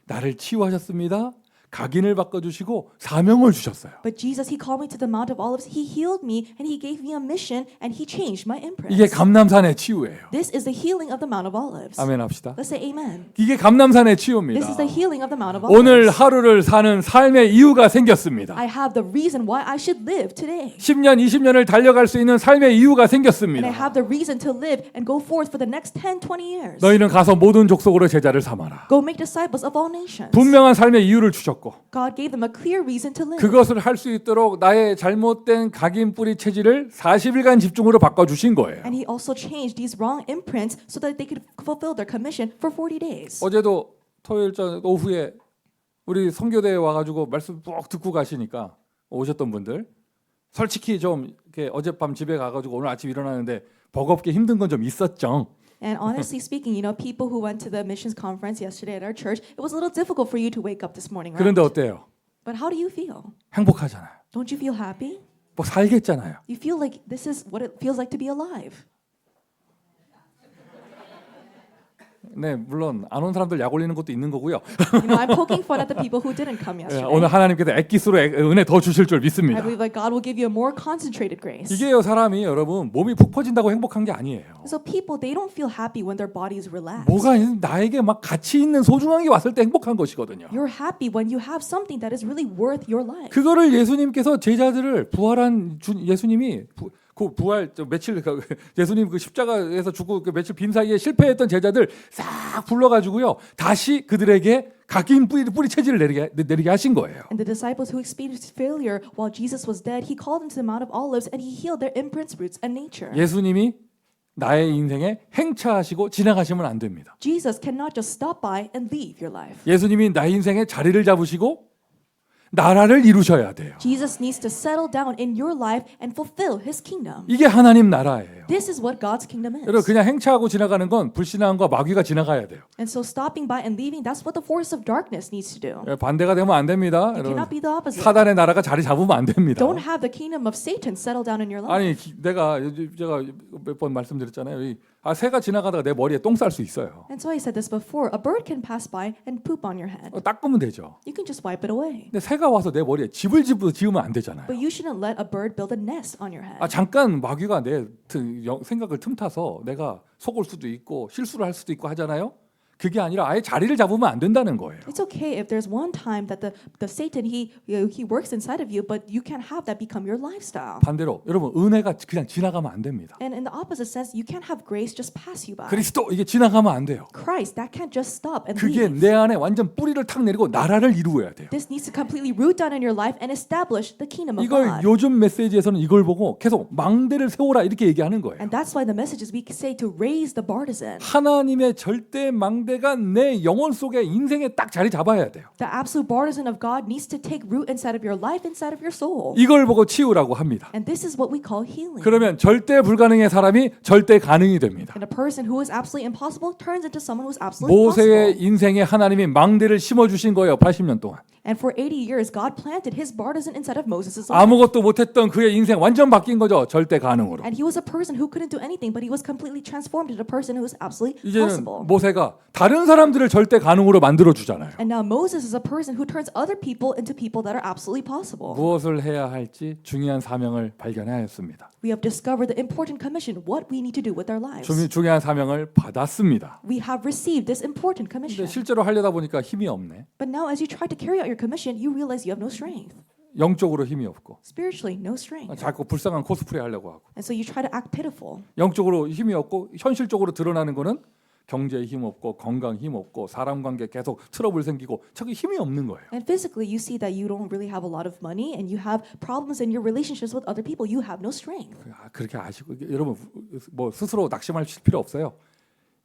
나를 치유하셨습니다. 각인을 바꿔주시고 사명을 주셨어요. But Jesus, He called me to the Mount of Olives. He healed me and He gave me a mission and He changed my imprint. 이게 감남산의 치유예요. This is the healing of the Mount of Olives. 아멘 합시다. Let's say amen. 이게 감남산의 치유입니다. This is the healing of the Mount of 오늘 Olives. 하루를 사는 삶의 이유가 생겼습니다. I have the reason why I should live today. 10년, 20년을 달려갈 수 있는 삶의 이유가 And I 생겼습니다. have the reason to live and go forth for the next 10, 20 years. 너희는 가서 모든 족속으로 제자를 삼아라. Go make disciples of all nations. 분명한 삶의 이유를 주셨고 God gave them a clear reason to live. 그것을 할 수 있도록 나의 잘못된 각인 뿌리 체질을 40일간 집중으로 바꿔주신 거예요. And He also changed these wrong imprints so that they could fulfill their commission for 40 days. 어제도 토요일 전 오후에 우리 선교대에 와가지고 말씀 쭉 듣고 가시니까 오셨던 분들 솔직히 좀 이렇게 어젯밤 집에 가가지고 오늘 아침 일어나는데 버겁게 힘든 건 좀 있었죠. And honestly speaking, people who went to the missions conference yesterday at our church, it was a little difficult for you to wake up this morning, right? 그런데 어때요? But how do you feel? 행복하잖아요. Don't you feel happy? 뭐 살겠잖아요. You feel like this is what it feels like to be alive. 네, 물론 안 온 사람들 약 올리는 것도 있는 거고요. I'm poking fun at the people who didn't come 예, yesterday. 오늘 하나님께서 액기스로 은혜 더 주실 줄 I 믿습니다. believe that God will give you a more concentrated grace. 이게요 사람이 여러분 몸이 푹 퍼진다고 행복한 게 아니에요. So people, they don't feel happy when their body is relaxed. 뭐가 나에게 막 가치 있는 소중한 게 왔을 때 행복한 것이거든요. You're happy when you have something that is really worth your life. 그거를 예수님께서 제자들을 부활한 예수님이 그 부활 며칠 예수님 그 십자가에서 죽고 그 며칠 빈 사이에 실패했던 제자들 싹 불러가지고요 다시 그들에게 각인 뿌리 체질을 내리게 하신 거예요. And the disciples who experienced failure while Jesus was dead, He called them to the Mount of Olives and He healed their imprints, roots, and nature. 예수님이 나의 인생에 행차하시고 지나가시면 안 됩니다. Jesus cannot just stop by and leave your life. 예수님이 나의 인생에 자리를 잡으시고 나라를 이루셔야 돼요. Jesus needs to settle down in your life and fulfill His kingdom. 이게 하나님 나라예요. This is what God's kingdom is. 여러분 그냥 행차하고 지나가는 건 불신앙과 마귀가 지나가야 돼요. And so stopping by and leaving, that's what the force of darkness needs to do. 반대가 되면 안 됩니다. It 여러분 cannot be the opposite. 사단의 나라가 자리 잡으면 안 됩니다. Don't have the kingdom of Satan settle down in your life. 아니 제가 몇 번 말씀드렸잖아요. 새가 지나가다가 내 머리에 똥 쌀 수 있어요. And so I said this before, a bird can pass by and poop on your head. 닦으면 되죠. You can just wipe it away. 근데 새가 와서 내 머리에 집을 지으면 안 되잖아요. But you shouldn't let a bird build a nest on your head. 잠깐 마귀가 내 생각을 틈타서 내가 속을 수도 있고 실수를 할 수도 있고 하잖아요. 그게 아니라 아예 자리를 잡으면 안 된다는 거예요. It's okay if there's one time that the Satan he works inside of you, but you can't have that become your lifestyle. 반대로 여러분 은혜가 그냥 지나가면 안 됩니다. And in the opposite sense, you can't have grace just pass you by. 그리스도 이게 지나가면 안 돼요. Christ, that can't just stop and 그게 leave. 내 안에 완전 뿌리를 탁 내리고 나라를 이루어야 돼요. This needs to completely root down in your life and establish the kingdom of 이걸 God. 요즘 메시지에서는 이걸 보고 계속 망대를 세워라 이렇게 얘기하는 거예요. And that's why the message is we say to raise the partisan. 하나님의 절대 망대가 내 영혼 속에 인생에 딱 자리 잡아야 돼요. The absolute partisan of God needs to take root inside of your life, inside of your soul. 이걸 보고 치유라고 합니다. And this is what we call healing. 그러면 절대 불가능의 사람이 절대 가능이 됩니다. And a person who is absolutely impossible turns into someone who is absolutely 모세의 possible. 인생에 하나님이 망대를 심어 주신 거예요. 80년 동안. And for 80 years, God planted His partisan inside of Moses' life. 아무것도 못했던 그의 인생 완전 바뀐 거죠. 절대 가능으로. And he was a person who couldn't do anything, but he was completely transformed into a person who was absolutely 이제는 possible. 모세가 다른 사람들을 절대 가능으로 만들어 주잖아요. And now Moses is a person who turns other people into people that are absolutely possible. 무엇을 해야 할지 중요한 사명을 발견하였습니다. We have discovered the important commission, what we need to do with our lives. 중요한 사명을 받았습니다. We have received this important 근데 commission. 실제로 하려다 보니까 힘이 없네. But now as you try to carry out your commission, you realize you have no strength. 영적으로 힘이 없고 Spiritually, no strength. 자꾸 불쌍한 코스프레 하려고 하고 And so you try to act pitiful. 영적으로 힘이 없고 현실적으로 드러나는 거는 경제에 힘 없고 건강 힘 없고 사람 관계 계속 트러블 생기고 자꾸 힘이 없는 거예요. And physically, you see that you don't really have a lot of money and you have problems in your relationships with other people. You have no strength. 그렇게 아시고 여러분 뭐 스스로 낙심할 필요 없어요.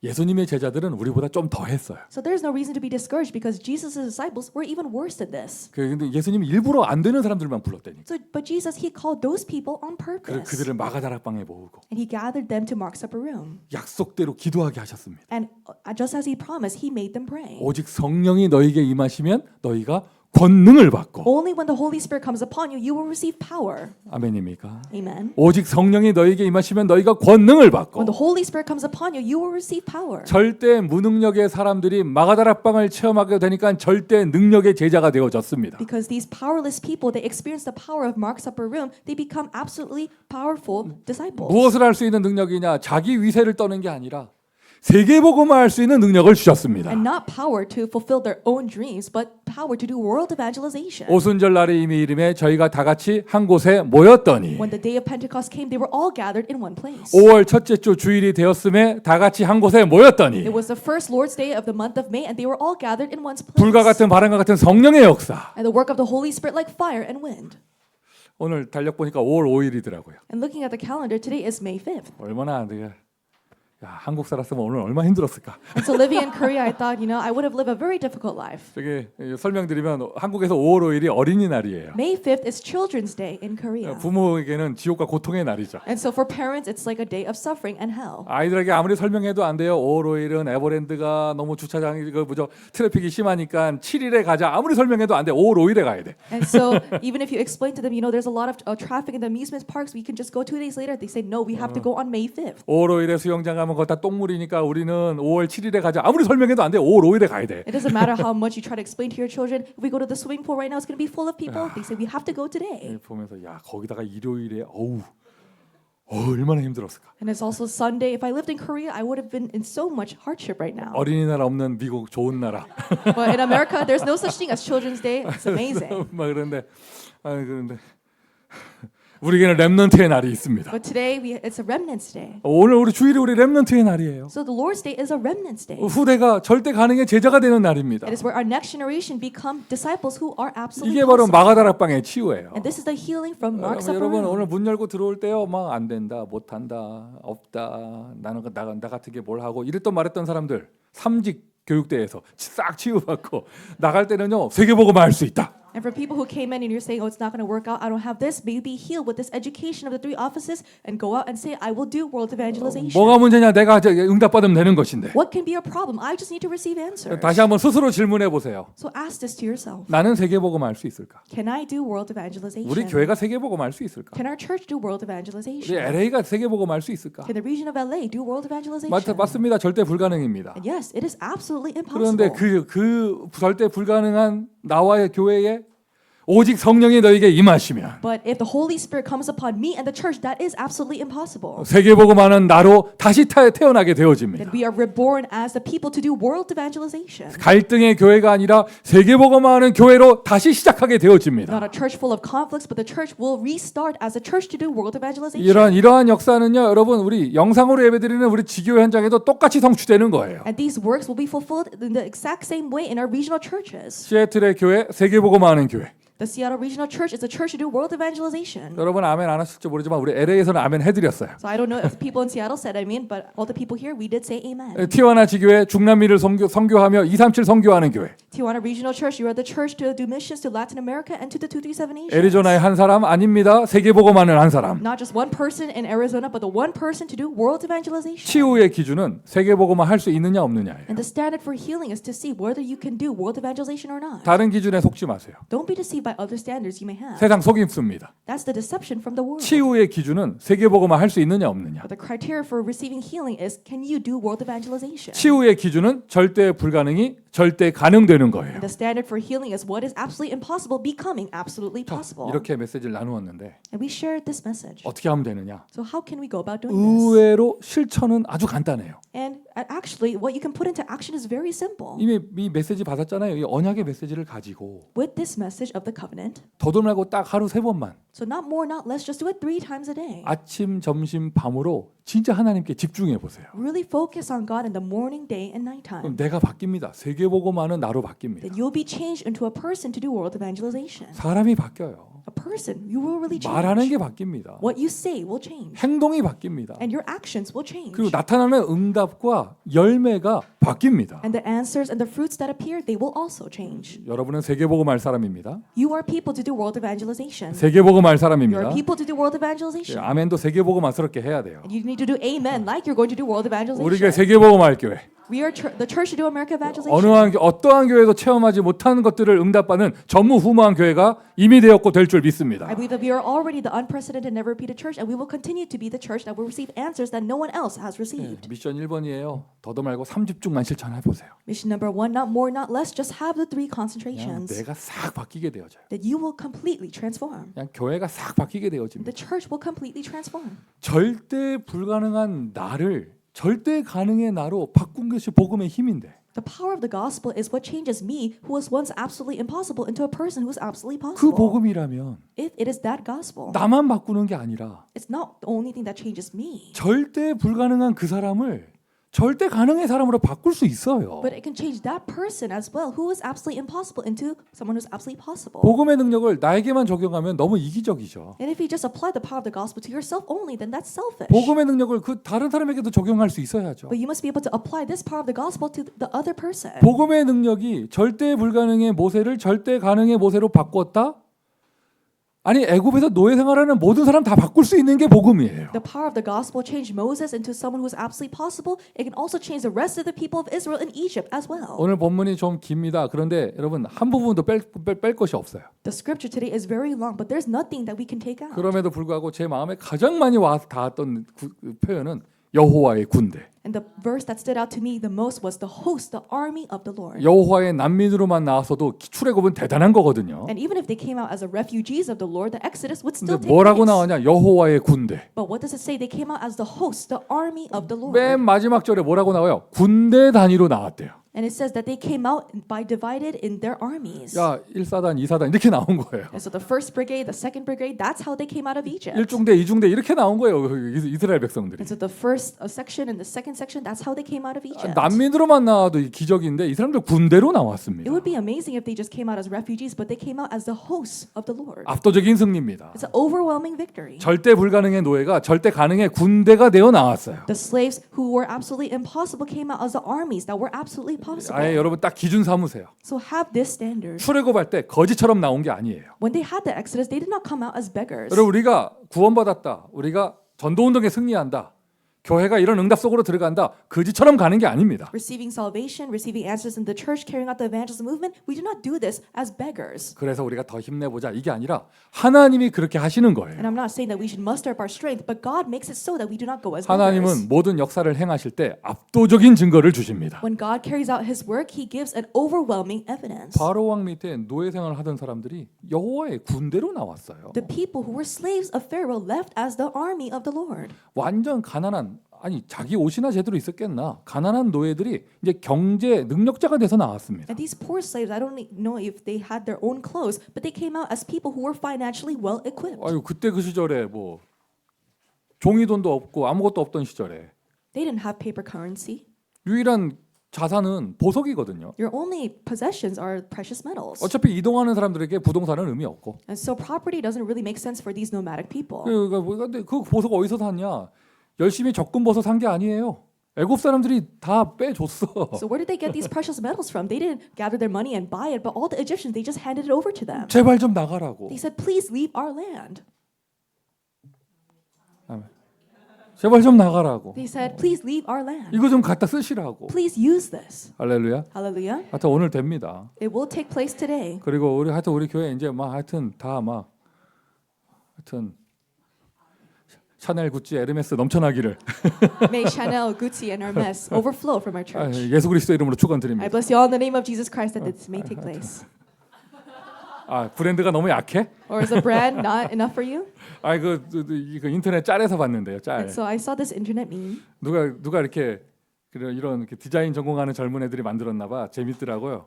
예수님의 제자들은 우리보다 좀 더 했어요. So there's no reason to be discouraged because Jesus' disciples were even worse than this. 근데 예수님이 일부러 안 되는 사람들만 불렀다니까. So, but Jesus, he called those people on purpose. 그들을 마가다락방에 모으고 And he gathered them to Mark's upper room. 약속대로 기도하게 하셨습니다. And just as he promised, he made them pray. 오직 성령이 너희에게 임하시면 너희가 권능을 받고 Only when the Holy Spirit comes upon you, you will receive power. 아멘입니까? Amen. 오직 성령이 너희에게 임하시면 너희가 권능을 받고 When the Holy Spirit comes upon you, you will receive power. 절대 무능력의 사람들이 마가다락방을 체험하게 되니까 절대 능력의 제자가 되어졌습니다. Because these powerless people, they experience the power of Mark's upper room, they become absolutely powerful disciples. 무엇을 할 수 있는 능력이냐? 자기 위세를 떠는 게 아니라 세계복음화 할 수 있는 능력을 주셨습니다. And not power to fulfill their own dreams, but power to do world evangelization. 오순절 날에 이미 이름에 저희가 다 같이 한 곳에 모였더니 When the day of Pentecost came, they were all gathered in one place. 5월 첫째 주 주일이 되었음에 다 같이 한 곳에 모였더니 It was the first Lord's Day of the month of May, and they were all gathered in one place. 불과 같은 바람과 같은 성령의 역사. And the work of the Holy Spirit like fire and wind. 오늘 달력 보니까 5월 5일이더라고요. And looking at the calendar, today is May 5th. 얼마나 안 되게 야, 한국 살았으면 오늘 얼마나 힘들었을까. And so living in Korea, I thought, I would have lived a very difficult life. 저기 설명드리면 한국에서 5월 5일이 어린이날이에요. May 5th is Children's Day in Korea. 부모에게는 지옥과 고통의 날이죠. And so for parents, it's like a day of suffering and hell. 아이들에게 아무리 설명해도 안 돼요. 5월 5일은 에버랜드가 너무 주차장이 트래픽이 심하니까 7일에 가자. 아무리 설명해도 안 돼. 5월 5일에 가야 돼. And so even if you explain to them, there's a lot of traffic in the amusement parks, we can just go 2 days later. They say, no, we have to go on May 5th. 5월 5일에 수영장 가면 그거 다 똥물이니까 우리는 5월 7일에 가자. 아무리 설명해도 안 돼. 5월 5일에 가야 돼. It doesn't matter how much you try to explain to your children. If we go to the swimming pool right now, it's going to be full of people. They say, we have to go today. 보면서 야 거기다가 일요일에 얼마나 힘들었을까. And it's also Sunday. If I lived in Korea, I would have been in so much hardship right now. 어린이날 없는 미국 좋은 나라. But in America, there's no such thing as Children's Day. It's amazing. 막 그런데 그런데 우리에게는 렘넌트의 날이 있습니다. But today, it's a Remnant's Day. 오늘 우리 주일이 우리 렘넌트의 날이에요. So the Lord's Day is a Remnant's Day. 후대가 절대 가능의 제자가 되는 날입니다. It is where our next generation become disciples who are absolutely 이게 바로 possible. 마가다락방의 치유예요. And this is the healing from Mark's upper 여러분 오늘 room. 문 열고 들어올 때요, 막 안 된다, 못 한다, 없다, 나는 나 같은 게 뭘 하고 이랬던 말했던 사람들 삼직 교육대에서 싹 치유받고 나갈 때는요 세계복음화 할 수 있다. And for people who came in and you're saying, oh, it's not going to work out, I don't have this, may you be healed with this education of the 3 offices and go out and say, I will do world evangelization. 뭐가 문제냐? 내가 응답받으면 되는 것인데. What can be a problem? I just need to receive answers. 다시 한번 스스로 질문해 보세요. So ask this to yourself. 나는 세계복음화 할 수 있을까? Can I do world evangelization? 우리 교회가 세계복음화 할 수 있을까? Can our church do world 우리 evangelization? LA가 세계복음화 할 수 있을까? Can the region of LA do world evangelization? 맞습니다. 절대 불가능입니다. And yes, it is absolutely 그런데 impossible. 그 절대 불가능한 나와의 교회에 오직 성령이 너에게 임하시면 But if the Holy Spirit comes upon me and the church, that is absolutely impossible. 세계복음하는 나로 다시 태어나게 되어집니다. That we are reborn as the people to do world evangelization. 갈등의 교회가 아니라 세계복음하는 교회로 다시 시작하게 되어집니다. Not a church full of conflicts, but the church will restart as a church to do world evangelization. 이러한 역사는요, 여러분 우리 영상으로 예배드리는 우리 지교 현장에도 똑같이 성취되는 거예요. And these works will be fulfilled in the exact same way in our regional churches. 시애틀의 교회 세계복음하는 교회. The Seattle Regional Church is a church to do world evangelization. 여러분 아멘 안 하실지 모르지만 우리 LA에서는 아멘 해드렸어요. So I don't know if people in Seattle said amen, but all the people here, we did say amen. 티와나 지교회 중남미를 선교하며 237 선교하는 교회. Tijuana Regional Church, you are the church to do missions to Latin America and to the 237 nations. 애리조나의 한 사람 아닙니다. 세계복음하는 한 사람. Not just one person in Arizona, but the one person to do world evangelization. 치유의 기준은 세계복음화 할 수 있느냐 없느냐예요. And the standard for healing is to see whether you can do world evangelization or not. 다른 기준에 속지 마세요. Don't be deceived by other standards you may have. 세상 속임수입니다. That's the deception from the world. 치유의 기준은 세계복음화 할 수 있느냐 없느냐. But the criteria for receiving healing is, can you do world evangelization? 치유의 기준은 절대 불가능이 절대 가능되는 거예요. And the standard for healing is what is absolutely impossible becoming absolutely possible. 이렇게 메시지를 나누었는데 And we shared this message. 어떻게 하면 되느냐? So how can we go about doing this? 의외로 실천은 아주 간단해요. And actually, what you can put into action is very simple. 이미 이 메시지 받았잖아요. 이 언약의 메시지를 가지고 With this message of the covenant, 더도 말고 딱 하루 3번만 so not more, not less, just do it 3 times a day. 아침, 점심, 밤으로 진짜 하나님께 집중해 보세요. Really focus on God in the morning, day, and night 그럼 time. 내가 바뀝니다. 세계복음화는 나로 바뀝니다. Then you'll be changed into a person to do world evangelization. 사람이 바뀌어요. A person, you will really 말하는 change. 게 바뀝니다. What you say will change. 행동이 바뀝니다. And your actions will change. 그리고 나타나는 응답과 열매가 바뀝니다. And the answers and the fruits that appear, they will also change. 여러분은 세계복음할 사람입니다. You are people to do world evangelization. 세계복음할 You 사람입니다. are people to do world 예, evangelization. 아멘도 세계복음화스럽게 해야 돼요. And you need to do amen like you're going to do world evangelization. 우리 교회 세계복음할 교회. We are the church to do America evangelization. 어떠한 교회도 체험하지 못하는 것들을 응답하는 전무후무한 교회가 이미 되었고 될 줄 믿습니다. I believe that we are already the unprecedented, never repeated church, and we will continue to be the church that will receive answers that no one else has received. 미션 1번이에요. 더도 말고 3집중만 실천해 보세요. Mission number 1, not more, not less, just have the 3 그냥 concentrations. 내가 싹 바뀌게 되어져요. That you will completely transform. 그냥 교회가 싹 바뀌게 되어집니다. The church will completely transform. 절대 불가능한 나를 절대 가능의 나로 바꾼 것이 복음의 힘인데 The power of the gospel is what changes me, who was once absolutely impossible, into a person who is absolutely 그 possible. 복음이라면 If it is that gospel, 나만 바꾸는 게 아니라 it's not the only thing that changes me, 절대 불가능한 그 사람을 절대 가능의 사람으로 바꿀 수 있어요. but it can change that person as well, who is absolutely impossible, into someone who's absolutely possible. 복음의 능력을 나에게만 적용하면 너무 이기적이죠. And if you just apply the power of the gospel to yourself only, then that's selfish. 복음의 능력을 그 다른 사람에게도 적용할 수 있어야죠. But you must be able to apply this power of the gospel to the other person. 복음의 능력이 절대 불가능의 모세를 절대 가능의 모세로 바꿨다? 아니 애굽에서 노예 생활하는 모든 사람 다 바꿀 수 있는 게 복음이에요. The power of the gospel changed Moses into someone who is absolutely possible. It can also change the rest of the people of Israel in Egypt as well. 오늘 본문이 좀 깁니다. 그런데 여러분 한 부분도 뺄 것이 없어요. The scripture today is very long, but there's nothing that we can take out. 그럼에도 불구하고 제 마음에 가장 많이 닿았던 표현은 여호와의 군대. And the verse that stood out to me the most was the host, the army of the Lord. 여호와의 난민으로만 나와서도 출애굽은 대단한 거거든요. And even if they came out as the refugees of the Lord, the Exodus would still 근데 take 뭐라고 place. 나오냐? 여호와의 군대. But what does it say? They came out as the host, the army of the Lord. 맨 마지막 절에 뭐라고 나와요? 군대 단위로 나왔대요. And it says that they came out by divided in their armies. 야, 1사단, 2사단 이렇게 나온 거예요. And so the first brigade, the second brigade, that's how they came out of Egypt. 1중대, 2중대 이렇게 나온 거예요. 이스라엘 백성들이. And so the first section and the second section, that's how they came out of Egypt. 난민으로만 나와도 기적인데 이 사람들 군대로 It 나왔습니다. would be amazing if they just came out as refugees, but they came out as the hosts of the Lord. 압도적인 승리입니다. It's an overwhelming victory. 절대 불가능의 노예가 절대 가능의 군대가 되어 나왔어요. The slaves who were absolutely impossible came out as the armies that were absolutely possible. 아예 여러분 딱 기준 삼으세요. So have this standard. 출애굽할 때 거지처럼 나온 게 아니에요. When they had the Exodus, they did not come out as beggars. 여러분 우리가 구원받았다. 우리가 전도운동에 승리한다. 교회가 이런 응답 속으로 들어간다. 거지처럼 가는 게 아닙니다. Receiving salvation, receiving answers in the church, carrying out the evangelism movement, we do not do this as beggars. 그래서 우리가 더 힘내보자 이게 아니라 하나님이 그렇게 하시는 거예요. And I'm not saying that we should muster up our strength, but God makes it so that we do not go as beggars. 하나님은 모든 역사를 행하실 때 압도적인 증거를 주십니다. When God carries out His work, He gives an overwhelming evidence. 바로 왕 밑에 노예 생활을 하던 사람들이 여호와의 군대로 나왔어요. The people who were slaves of Pharaoh left as the army of the Lord. 완전 가난한 아니 자기 옷이나 제대로 있었겠나 가난한 노예들이 이제 경제 능력자가 돼서 나왔습니다. And these poor slaves, I don't know if they had their own clothes, but they came out as people who were financially well equipped. 아유 그때 그 시절에 뭐 종이돈도 없고 아무것도 없던 시절에 They didn't have paper currency. 유일한 자산은 보석이거든요. Your only possessions are precious metals. 어차피 이동하는 사람들에게 부동산은 의미 없고. And so property doesn't really make sense for these nomadic people. 근데 그 보석 어디서 샀냐? 열심히 적금 벌어서 산 게 아니에요. 애굽 사람들이 다 빼줬어. So where did they get these precious metals from? They didn't gather their money and buy it, but all the Egyptians, they just handed it over to them. 제발 좀 나가라고. They said, please leave our land. 제발 좀 나가라고. They said, please leave our land. 이거 좀 갖다 쓰시라고. Please use this. 할렐루야. Hallelujah. 하여튼 오늘 됩니다. It will take place today. 그리고 하여튼 우리 교회 이제 막 하여튼 하여튼 샤넬, 구찌, 에르메스 넘쳐나기를 May Chanel, Gucci, and Hermes overflow from our church. 예수 그리스도 이름으로 I 축원드립니다. bless you all in the name of Jesus Christ that this may take place. 브랜드가 너무 약해? Or is the brand not enough for you? 그 인터넷 짤에서 봤는데요. 짤. And so I saw this internet meme. 누가 이렇게 이런 디자인 전공하는 젊은 애들이 만들었나 봐. 재밌더라고요.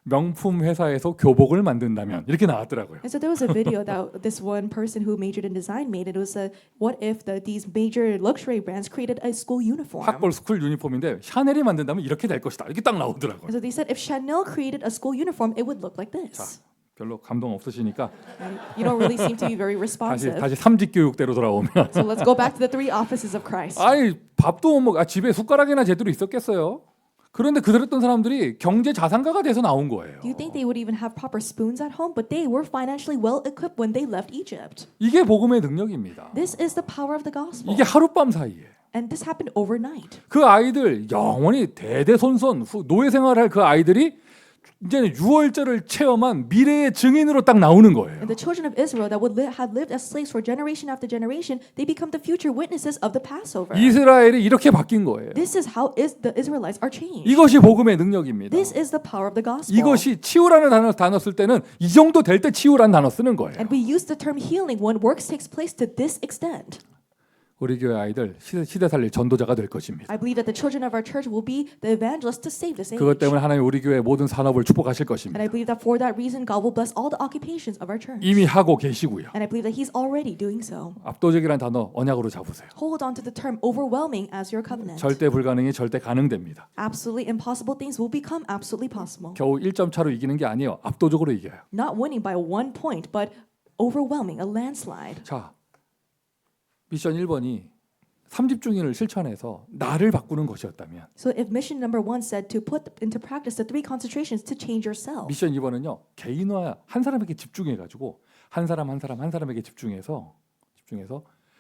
명품 회사에서 교복을 만든다면 이렇게 나왔더라고요. And so there was a video that this one person who majored in design made. It was what if these major luxury brands created a school uniform? 학벌 스쿨 유니폼인데 샤넬이 만든다면 이렇게 될 것이다. 이렇게 딱 나오더라고요. And so they said if Chanel created a school uniform, it would look like this. 별로 감동 없으시니까 And you don't really seem to be very responsive. 다시 삼직 교육대로 돌아오면 So let's go back to the three offices of Christ. 아니 밥도 못 먹. 집에 숟가락이나 제대로 있었겠어요. 그런데 그들었던 사람들이 경제 자산가가 돼서 나온 거예요. Do you think they would even have proper spoons at home? But they were financially well equipped when they left Egypt. 이게 복음의 능력입니다. This is the power of the gospel. 이게 하룻밤 사이에 And this happened overnight. 그 아이들 영원히 대대손손 노예 생활할 그 아이들이 이제는 유월절을 체험한 미래의 증인으로 딱 나오는 거예요. And the children of Israel that would have lived as slaves for generation after generation, they become the future witnesses of the Passover. 이스라엘이 이렇게 바뀐 거예요. This is how the Israelites are changed. 이것이 복음의 능력입니다. This is the power of the gospel. 이것이 치유라는 단어 쓸 때는 이 정도 될 때 치유라는 단어 쓰는 거예요. And we use the term healing when works takes place to this extent. 우리 교회 아이들 시대 살릴 전도자가 될 것입니다. I believe that the children of our church will be the evangelists to save this age. 그것 때문에 하나님 우리 교회 모든 산업을 축복하실 And 것입니다. I believe that for that reason, God will bless all the occupations of our church. 이미 하고 계시고요. And I believe that He's already doing so. 압도적이라는 단어 언약으로 잡으세요. Hold on to the term overwhelming as your covenant. 절대 불가능이 절대 가능됩니다. Absolutely impossible things will become absolutely possible. 겨우 1점 차로 이기는 게 아니에요. 압도적으로 이겨요. Not winning by 1 point, but overwhelming, a landslide. 자, 미션 1번이 삼집중인을 실천해서 나를 바꾸는 것이었다면 So if mission number 1 said to put into practice the 3 concentrations to change yourself, 미션 2번은요. 개인화 한 사람에게 집중해 가지고 한 사람에게 집중해서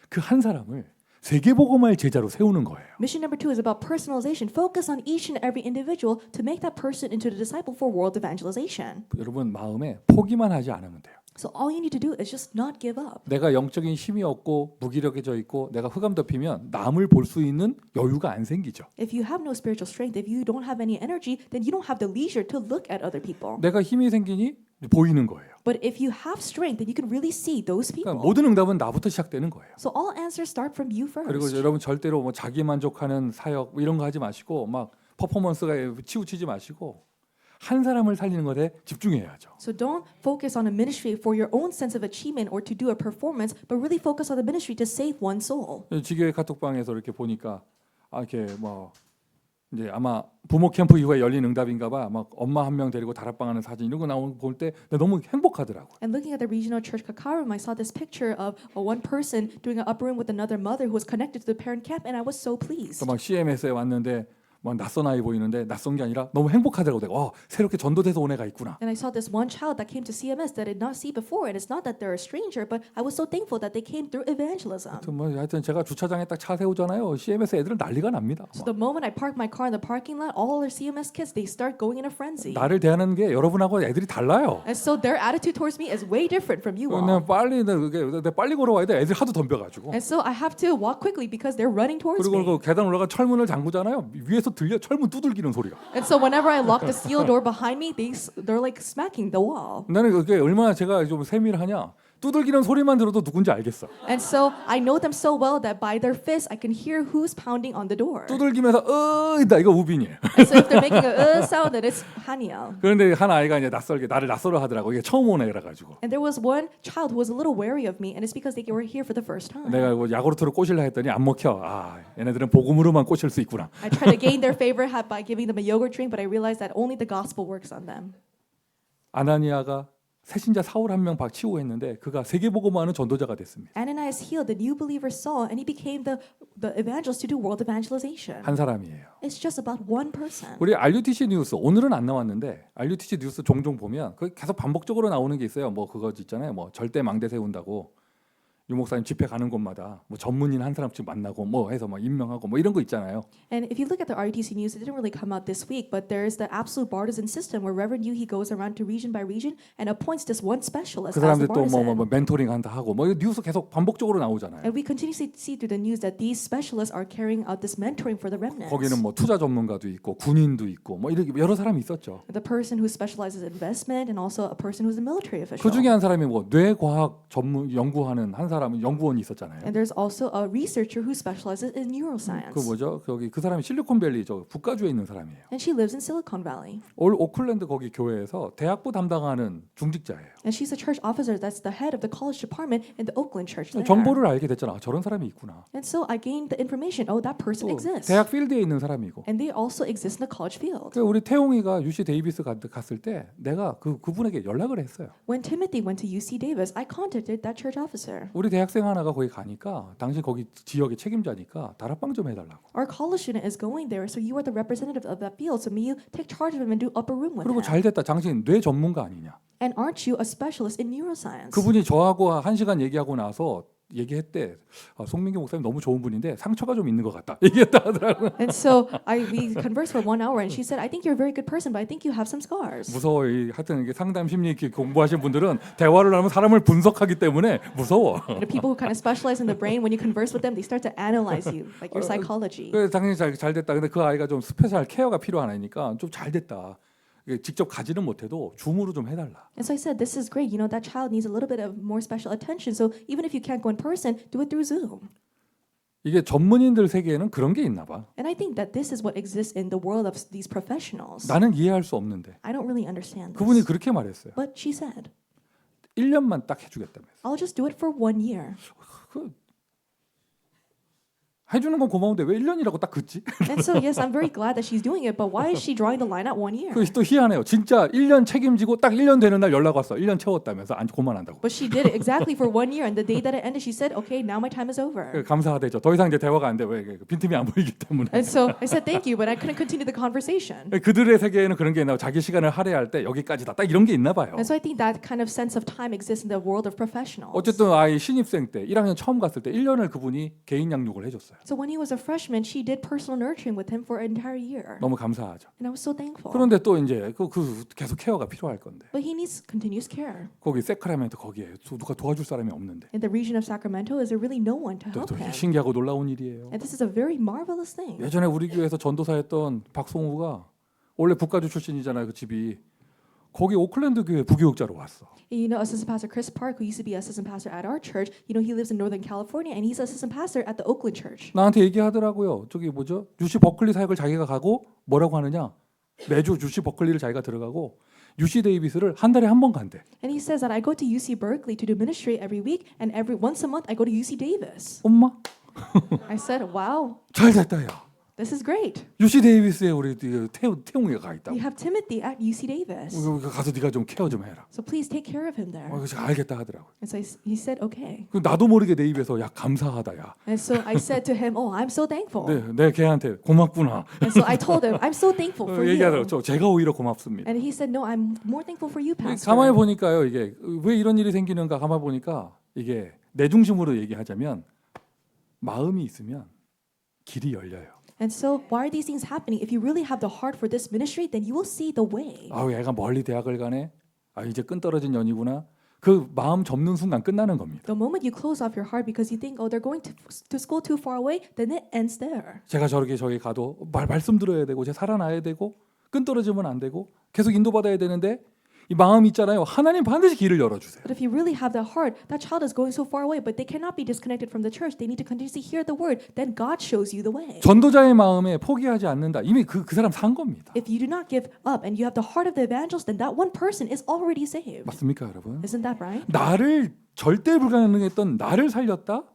그 한 사람을 세계복음화의 제자로 세우는 거예요. mission number 2 is about personalization. Focus on each and every individual to make that person into the disciple for world evangelization. 여러분 마음에 포기만 하지 않으면 돼요. So all you need to do is just not give up. 내가 영적인 힘이 없고 무기력해져 있고 내가 흑암 덮이면 남을 볼 수 있는 여유가 안 생기죠. If you have no spiritual strength, if you don't have any energy, then you don't have the leisure to look at other people. 내가 힘이 생기니 보이는 거예요. But if you have strength, then you can really see those 그러니까 people. 모든 응답은 나부터 시작되는 거예요. So all answers start from you 그리고 first. 여러분 절대로 뭐 자기 만족하는 사역 뭐 이런 거 하지 마시고 막 퍼포먼스가 치우치지 마시고 한 사람을 살리는 것에 집중해야죠. So don't focus on a ministry for your own sense of achievement or to do a performance, but really focus on the ministry to save one soul. 지교회 카톡방에서 이렇게 보니까 이렇게 뭐 이제 아마 부모 캠프 이후에 열린 응답인가봐. 막 엄마 한 명 데리고 다락방하는 사진 이런 거 나오는 볼 때 너무 행복하더라고. And looking at the regional church Kakao room, I saw this picture of one person doing an upper room with another mother who was connected to the parent camp, and I was so pleased. 또 막 CMS에 왔는데 막 낯선 아이 보이는데 낯선 게 아니라 너무 행복하더라고. 내가 새롭게 전도돼서 온 애가 있구나. And I saw this one child that came to CMS that I did not see before, and it's not that they're a stranger, but I was so thankful that they came through evangelism. 하여튼 제가 주차장에 딱 차 세우잖아요. CMS 애들은 난리가 납니다. So the moment I park my car in the parking lot, all our CMS kids, they start going in a frenzy. 나를 대하는 게 여러분하고 애들이 달라요. And so their attitude towards me is way different from you all. 내가 빨리 걸어와야 돼. 애들 하도 덤벼가지고. And so I have to walk quickly because they're running towards 그리고 me. 그 계단 올라가 철문을 잠그잖아요. 위에서 들려 철문 두들기는 소리가. And so whenever I lock the steel door behind me, they're like smacking the wall. 나는 그게 얼마나 제가 좀 세밀하냐. 두들기는 소리만 들어도 누군지 알겠어. And so I know them so well that by their fists I can hear who's pounding on the door. 두들기면서 나 이거 우빈이에요. And so if they're making a sound, then it's Haniel. 그런데 한 아이가 이제 나를 낯설어 하더라고. 이게 처음 온 애라 가지고. And there was one child who was a little wary of me, and it's because they were here for the first time. 내가 뭐 야구르트로 꼬실라 했더니 안 먹혀. 얘네들은 복음으로만 꼬실 수 있구나. I tried to gain their favor by giving them a yogurt drink, but I realized that only the gospel works on them. 아나니아가 새신자 사울 한 명 치유했는데 그가 세계복음화하는 전도자가 됐습니다. Ananias healed the new believer Saul, and he became the evangelist to do world evangelization. 한 사람이에요. It's just about one person. 우리 RUTC 뉴스 오늘은 안 나왔는데 RUTC 뉴스 종종 보면 그 계속 반복적으로 나오는 게 있어요. 뭐 그거 있잖아요. 뭐 절대 망대 세운다고 유 목사님 집회 가는 곳마다 뭐 전문인 한 사람씩 만나고 뭐 해서 막 임명하고 뭐 이런 거 있잖아요. And if you look at the RUTC news, it didn't really come out this week, but there's the absolute partisan system where Reverend Yu, he goes around to region by region and appoints this one specialist 그 as the 사람들 또 partisan. 뭐 멘토링 한다 하고 뭐 뉴스 계속 반복적으로 나오잖아요. And we continuously see through the news that these specialists are carrying out this mentoring for the remnants. 거기는 뭐 투자 전문가도 있고 군인도 있고 뭐 이렇게 여러 사람이 있었죠. The person who specializes in investment and also a person who's a military official. 그 중에 한 사람이 뭐 뇌과학 전문 연구하는 한 사람은 연구원이 있었잖아요. And there's also a researcher who specializes in neuroscience. 그 뭐죠? 거기 그 사람이 실리콘밸리 저 북가주에 있는 사람이에요. And she lives in Silicon Valley. 오클랜드 거기 교회에서 대학부 담당하는 중직자예요. And she's a church officer that's the head of the college department in the Oakland church there. 정보를 알게 됐잖아. 저런 사람이 있구나. And so I gained the information, oh, that person 또 exists. 대학 필드에 있는 사람이고. And they also exist in the college field. 그 우리 태용이가 UC 데이비스 갔을 때 내가 그분에게 연락을 했어요. When Timothy went to UC Davis, I contacted that church officer. 우리 대학생 하나가 거기 가니까 당신 거기 지역의 책임자니까 다락방 좀 해달라고. Our college student is going there, so you are the representative of that field, so may you take charge of him and do upper room with 그리고 him. 잘 됐다. 당신 뇌 전문가 아니냐. And aren't you a specialist in neuroscience? 그분이 저하고 1시간 얘기하고 나서 얘기했대. 송민규 목사님 너무 좋은 분인데 상처가 좀 있는 것 같다. 얘기했다 하더라고요. And so we conversed for 1 hour, and she said, "I think you're a very good person, but I think you have some scars." 무서워. 하여튼 이게 상담 심리 공부하신 분들은 대화를 하면 사람을 분석하기 때문에 무서워. And the people who kind of specialize in the brain, when you converse with them, they start to analyze you, like your psychology. 그래서 당연히 잘 됐다. 근데 그 아이가 좀 스페셜 케어가 필요한 아이니까 좀 잘 됐다. 직접 가지는 못해도 줌으로 좀 해달라. And so I said, "This is great. You know, that child needs a little bit of more special attention. So even if you can't go in person, do it through Zoom." 이게 전문인들 세계에는 그런 게 있나 봐. And I think that this is what exists in the world of these professionals. 나는 이해할 수 없는데 I don't really understand 그분이 this. 그렇게 말했어요. But she said, 1년만 딱 해주겠다면서. "I'll just do it for 1 year." 그 해주는 건 고마운데 왜 1년이라고 딱 긋지? And so yes, I'm very glad that she's doing it, but why is she drawing the line at 1 year? 그게 또 희한해요. 진짜 1년 책임지고 딱 1년 되는 날 연락 왔어. 1년 채웠다면서 안 그만한다고. But she did it exactly for 1 year, and the day that it ended, she said, "Okay, now my time is over." 감사하대죠. 더 이상 이제 대화가 안 돼. 왜 빈틈이 안 보이기 때문에. And so I said, "Thank you," but I couldn't continue the conversation. 그들의 세계에는 그런 게 있나 봐. 자기 시간을 할애할 때 여기까지다. 딱 이런 게 있나 봐요. And so I think that kind of sense of time exists in the world of professionals. 어쨌든 아이 신입생 때 1학년 처음 갔을 때 1년을 그분이 개인 양육을 해줬어요. So when he was a freshman, she did personal nurturing with him for an entire year. 너무 감사하죠. And I was so thankful. 그런데 또 이제 그 계속 케어가 필요할 건데 But he needs continuous care. 거기 세크라멘토 거기에 누가 도와줄 사람이 없는데 In the region of Sacramento, is there really no one to 또 help him? 신기하고 놀라운 일이에요. And this is a very marvelous thing. 예전에 우리 교회에서 전도사했던 박송우가 원래 북가주 출신이잖아요. 그 집이 거기 오클랜드 교회 부교육자로 왔어. You know, Assistant Pastor Chris Park, who used to be assistant pastor at our church, you know, he lives in Northern California, and he's assistant pastor at the Oakland church. 나한테 얘기하더라고요. 저기 뭐죠? UC 버클리 사역을 자기가 가고 뭐라고 하느냐? 매주 UC 버클리를 자기가 들어가고 UC 데이비스를 한 달에 한 번 간대. And he says that I go to UC Berkeley to do ministry every week, and every once a month I go to UC Davis. 엄마 I said, "Wow, 잘 됐다 야. This is great. UC 데이비스에 우리 태웅이가 가 있다고. We have Timothy at UC Davis. 가서 네가 좀 케어 좀 해라. So please take care of him there. 그래서 알겠다 하더라고. And so he said, okay. 그 나도 모르게 내 입에서 야 감사하다 야. And so I said to him, oh, I'm so thankful. 내 걔한테 고맙구나. And so I told him, I'm so thankful for you. 얘기하더라고. 제가 오히려 고맙습니다. And he said, no, I'm more thankful for you, Pastor. 가만히 보니까요, 이게 왜 이런 일이 생기는가 가만히 보니까 이게 내 중심으로 얘기하자면 마음이 있으면 길이 열려요. And so why are these things happening? If you really have the heart for this ministry, then you will see the way. 아, 얘가 멀리 대학을 가네. 아, 이제 끈 떨어진 년이구나. 그 마음 접는 순간 끝나는 겁니다. The moment you close off your heart because you think, oh, they're going to school too far away, then it ends there. 제가 저기 가도 말씀 들어야 되고 제 살아나야 되고 끈 떨어지면 안 되고 계속 인도받아야 되는데 이 마음 있잖아요. 하나님 반드시 길을 열어주세요. But if you really have that heart, that child is going so far away, but they cannot be disconnected from the church. They need to continuously hear the word. Then God shows you the way. 전도자의 마음에 포기하지 않는다. 이미 그 사람 산 겁니다. If you do not give up and you have the heart of the evangelist, then that one person is already saved. 맞습니까, 여러분? Isn't that right? 나를 절대 불가능했던 나를 살렸다.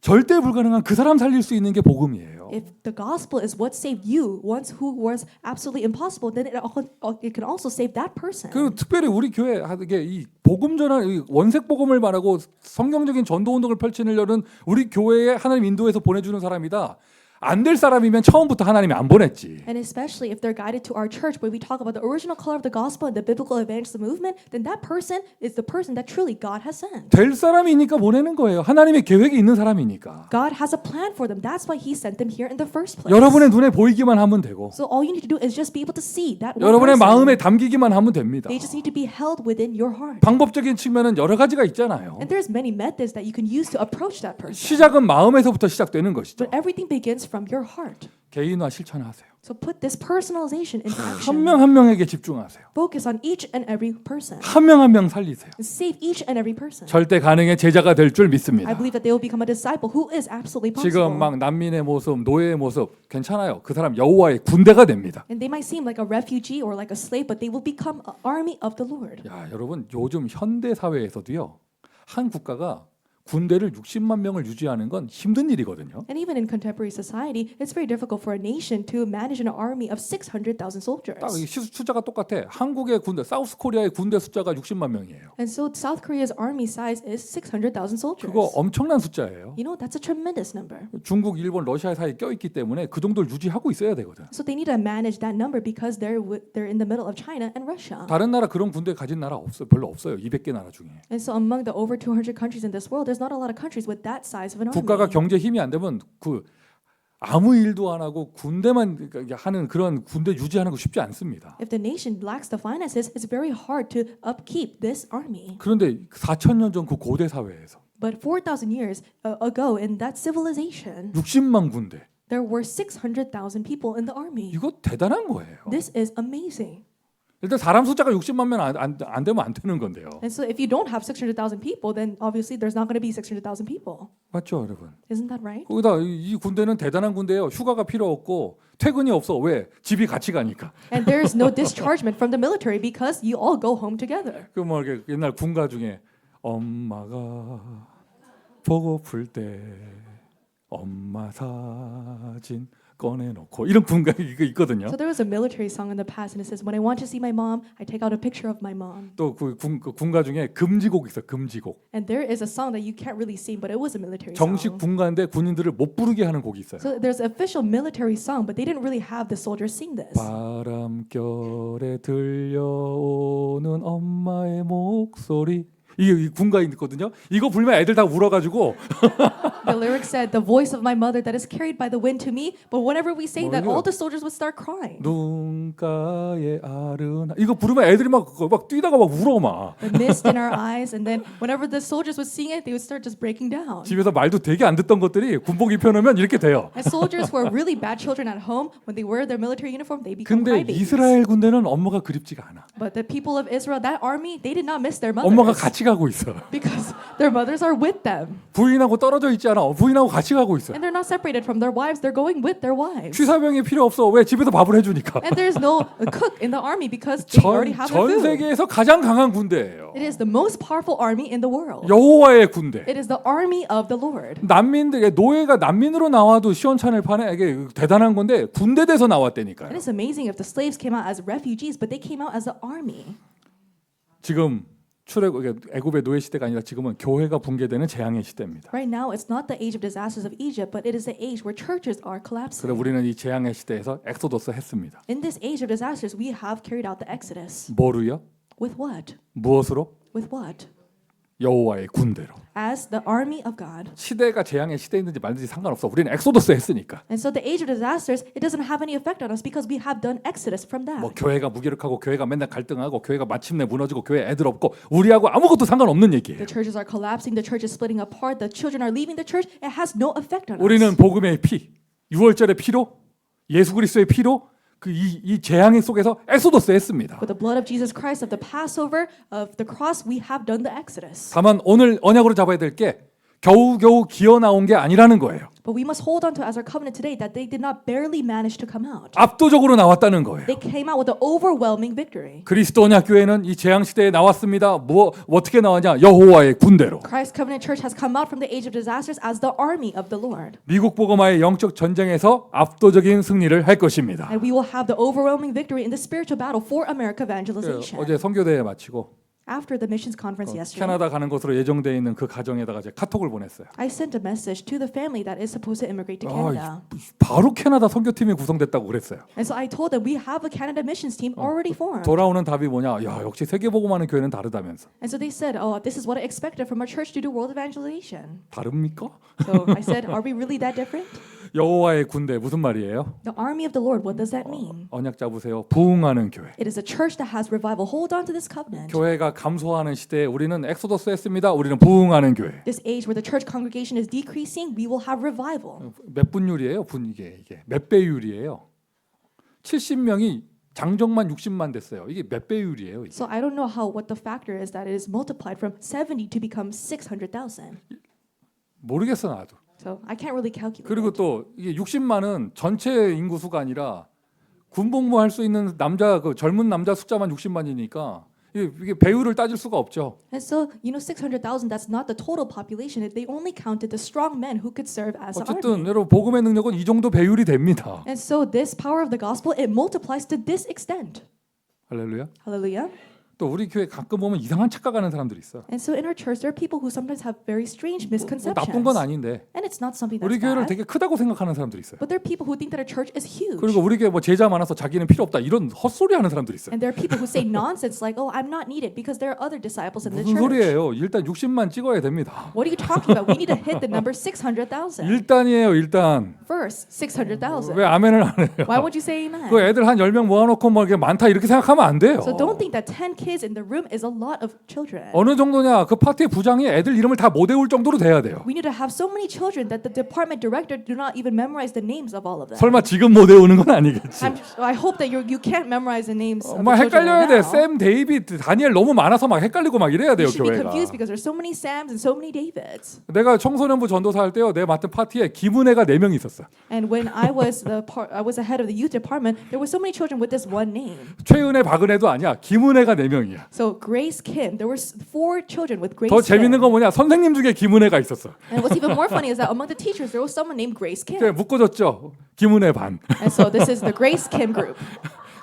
절대 불가능한 그 사람 살릴 수 있는 게 복음이에요. If the gospel is what saved you once who was absolutely impossible, then it can also save that person. 그 특별히 우리 교회 하게 이 복음 전환 원색 복음을 말하고 성경적인 전도 운동을 펼치려는 우리 교회에 하나님 인도해서 보내주는 사람이다. 안 될 사람이면 처음부터 하나님이 안 보냈지. And especially if they're guided to our church where we talk about the original color of the gospel and the biblical evangelism movement, then that person is the person that truly God has sent. 될 사람이니까 보내는 거예요. 하나님의 계획이 있는 사람이니까. God has a plan for them. That's why He sent them here in the first place. 여러분의 눈에 보이기만 하면 되고 So all you need to do is just be able to see that one 여러분의 person. 마음에 담기기만 하면 됩니다. They just need to be held within your heart. 방법적인 측면은 여러 가지가 있잖아요. And there's many methods that you can use to approach that person. 시작은 마음에서부터 시작되는 것이죠. But everything begins from your heart. 개인화 실천하세요. So put this personalization into 한 action. 명 한 명에게 집중하세요. Focus on each and every person. 한 명 한 명 살리세요. And save each and every person. 절대 가능의 제자가 될 줄 I 믿습니다. believe that they will become a disciple who is absolutely possible. 지금 막 난민의 모습, 노예의 모습 괜찮아요. 그 사람 여호와의 군대가 됩니다. And they might seem like a refugee or like a slave, but they will become an army of the Lord. 야, 여러분 요즘 현대 사회에서도요. 한 국가가 군대를 60만 명을 유지하는 건 힘든 일이거든요. And even in contemporary society, it's very difficult for a nation to manage an army of 600,000 soldiers. 딱 숫자가 똑같아. 한국의 군대, 사우스 코리아의 군대 숫자가 60만 명이에요. And so South Korea's army size is 600,000 soldiers. 그거 엄청난 숫자예요. You know, that's a tremendous number. 중국, 일본, 러시아 사이에 껴있기 때문에 그 정도를 유지하고 있어야 되거든. So they need to manage that number because they're in the middle of China and Russia. 다른 나라 그런 군대 가진 나라 없어요. 별로 없어요. 200개 나라 중에. And so among the over 200 countries in this world, there's not a lot of countries with that size of an army. 국가가 경제 힘이 안 되면 그 아무 일도 안 하고 군대만 하는 그런 군대 유지하는 거 쉽지 않습니다. If the nation lacks the finances, it's very hard to upkeep this army. 그런데 4,000년 전 그 고대 사회에서 But 4,000 years ago in that civilization, 60만 군대. there were 600,000 people in the army. 이거 대단한 거예요. This is amazing. 일단 사람 숫자가 60만 명 안 되면 안 되는 건데요. And so if you don't have 600,000 people, then obviously there's not going to be 600,000 people. 맞죠, 여러분? Isn't that right? 거기다 이 군대는 대단한 군대예요. 휴가가 필요 없고 퇴근이 없어. 왜? 집이 같이 가니까. And there is no dischargement from the military because you all go home together. 그 뭐 이렇게 옛날 군가 중에 엄마가 보고플 때 엄마 사진 꺼내놓고 이런 군가 이거 있거든요. So there was a military song in the past, and it says, "When I want to see my mom, I take out a picture of my mom." 또 그 군가 중에 금지곡 있어. 금지곡. And there is a song that you can't really sing, but it was a military song. 정식 군가인데 군인들을 못 부르게 하는 곡이 있어요. So there's an official military song, but they didn't really have the soldiers sing this. 바람결에 들려오는 엄마의 목소리. 이게 군가 있거든요. 이거 불면 애들 다 울어가지고 The lyric said, "The voice of my mother that is carried by the wind to me." But whenever we say that, all the soldiers would start crying. 눈가에 아른하 이거 부르면 애들이 막 뛰다가 막 울어 막. The mist in our eyes, and then whenever the soldiers would sing it, they would start just breaking down. 집에서 말도 되게 안 듣던 것들이 군복 입혀놓으면 이렇게 돼요. And soldiers who are really bad children at home, when they wear their military uniform, they become 근데 crybabies. 이스라엘 군대는 엄마가 그립지가 않아. But the people of Israel, that army, they did not miss their 엄마가 mothers 같이 가고 있어. because Their mothers are with them. 부인하고 떨어져 있지 않아. 부인하고 같이 가고 있어요. And they're not separated from their wives. They're going with their wives. 취사병이 필요 없어. 왜? 집에서 밥을 해주니까. And there's no cook in the army because they already have their 전 food. 세계에서 가장 강한 군대예요. It is the most powerful army in the world. 여호와의 군대. It is the army of the Lord. 난민들 노예가 난민으로 나와도 시원찮을 판에 이게 대단한 건데 군대 돼서 나왔다니까요. And it's amazing if the slaves came out as refugees, but they came out as the army. 지금 애굽의 노예 시대가 아니라 지금은 교회가 붕괴되는 재앙의 시대입니다. Right now, it's not the age of disasters of Egypt, but it is the age where churches are 그래서 collapsing. 우리는 이 재앙의 시대에서 엑소더스 했습니다. In this age of disasters, we have carried out the Exodus. 뭐로요? With what? 무엇으로? With what? 여호와의 군대로. As the army of God. 시대가 재앙의 시대인지 말든지 상관없어. 우리는 엑소더스 했으니까. And so the age of disasters, it doesn't have any effect on us because we have done Exodus from that. 뭐 교회가 무기력하고 교회가 맨날 갈등하고 교회가 마침내 무너지고 교회 애들 없고 우리하고 아무것도 상관없는 얘기예요. The churches are collapsing, the church is splitting apart, the children are leaving the church. It has no effect on 우리는 us. 복음의 피, 6월절의 피로, 예수 그리스도의 피로 이 재앙의 속에서 엑소더스 했습니다. With the blood of Jesus Christ, of the Passover, of the cross, we have done the Exodus. 다만 오늘 언약으로 잡아야 될 게 겨우겨우 기어 나온 게 아니라는 거예요. But we must hold on to as our covenant today that they did not barely manage to come out. 압도적으로 나왔다는 거예요. They came out with an overwhelming victory. 그리스도 언약 교회는 이 재앙 시대에 나왔습니다. 어떻게 나왔냐? 여호와의 군대로. Christ Covenant Church has come out from the age of disasters as the army of the Lord. 미국 복음화의 영적 전쟁에서 압도적인 승리를 할 것입니다. And we will have the overwhelming victory in the spiritual battle for America evangelization. 어제 선교대회 마치고 After the missions conference yesterday, 캐나다 가는 것으로 예정되어 있는 그 가정에다가 제가 카톡을 보냈어요. I sent a message to the family that is supposed to immigrate to Canada. 바로 캐나다 선교팀이 구성됐다고 그랬어요. And so I told them we have a Canada missions team already formed. 돌아오는 답이 뭐냐? 야, 역시 세계 복음하는 교회는 다르다면서. And so they said, "Oh, this is what I expected from our church to do world evangelization." 다릅니까? So I said, "Are we really that different?" 여호와의 군대 무슨 말이에요? The army of the Lord, what does that mean? 언약 잡으세요. 부흥하는 교회. It is a church that has revival. Hold on to this covenant. 교회가 감소하는 시대에 우리는 엑소더스 했습니다. 우리는 부흥하는 교회. This age where the church congregation is decreasing, we will have revival. 몇 분율이에요? 이게 몇 배율이에요? 70명이 장정만 60만 됐어요. 이게 몇 배율이에요? 이게? So I don't know what the factor is that it is multiplied from 70 to become 600,000. 모르겠어 나도. So I can't really calculate. 그리고 it. 또 이게 60만은 전체 인구수가 아니라 군복무 할 수 있는 남자 그 젊은 남자 숫자만 60만이니까 이게 배율을 따질 수가 없죠. And so, 600,000, that's not the total population. They only counted the strong men who could serve as an 어쨌든 army. 여러분 복음의 능력은 이 정도 배율이 됩니다. And so this power of the gospel, it multiplies to this extent. 할렐루야. Hallelujah. 또 우리 교회 가끔 보면 이상한 착각하는 사람들이 있어. And so in our church, there are people who sometimes have very strange 뭐 misconceptions. 나쁜 건 아닌데 And it's not something 우리 that's 교회를 bad. 되게 크다고 생각하는 사람들이 있어요. But there are people who think that our church is huge. 그리고 우리 교회 뭐 제자 많아서 자기는 필요 없다 이런 헛소리 하는 사람들이 있어요. And there are people who say nonsense like, "Oh, I'm not needed because there are other disciples in the 무슨 church." 소리예요? 일단 60만 찍어야 됩니다. What are you talking about? We need to hit the number 600,000. 일단이에요, 일단. First, 600,000. 왜 아멘을 안 해요? Why won't you say amen? 그 애들 한 10명 모아놓고 뭐 이게 많다 이렇게 생각하면 안 돼요. So don't think that 10 kids in the room is a lot of children. 어느 정도냐? 그 파티의 부장이 애들 이름을 다 못 외울 정도로 돼야 돼요. We need to have so many children that the department director do not even memorize the names of all of them. 설마 지금 못 외우는 건 아니겠지. I hope that you can't memorize the names of 막 the children 헷갈려야 right 돼. now. 샘, 데이비드, 다니엘 너무 많아서 막 헷갈리고 막 이래야 돼요, You should be 교회가. confused because there's so many Sams and so many Davids. 내가 청소년부 전도사 할 때요. 내 맡은 파티에 김은혜가 4명 있었어. And when I was the head of the youth department, there were so many children with this one name. 최은혜, 박은혜도 아니야. 김은혜가 4명이야. So Grace Kim, there were 4 children with Grace 더 재밌는 Kim. 건 뭐냐? 선생님 중에 김은혜가 있었어. And what's even more funny is that among the teachers, there was someone named Grace Kim. 그냥 묶어줬죠. 김은혜 반. And so this is the Grace Kim group.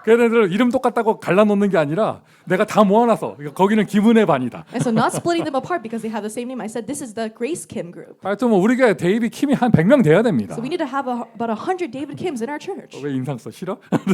걔네들 이름 똑같다고 갈라놓는 게 아니라 내가 다 모아놔서 거기는 김은혜 반이다. And so not splitting them apart because they have the same name. I said this is the Grace Kim group. 하여튼 뭐 우리 교회 데이비 킴이 한 100명 돼야 됩니다. So we need to have about 100 David Kims in our church. 왜 인상 써? 싫어? Do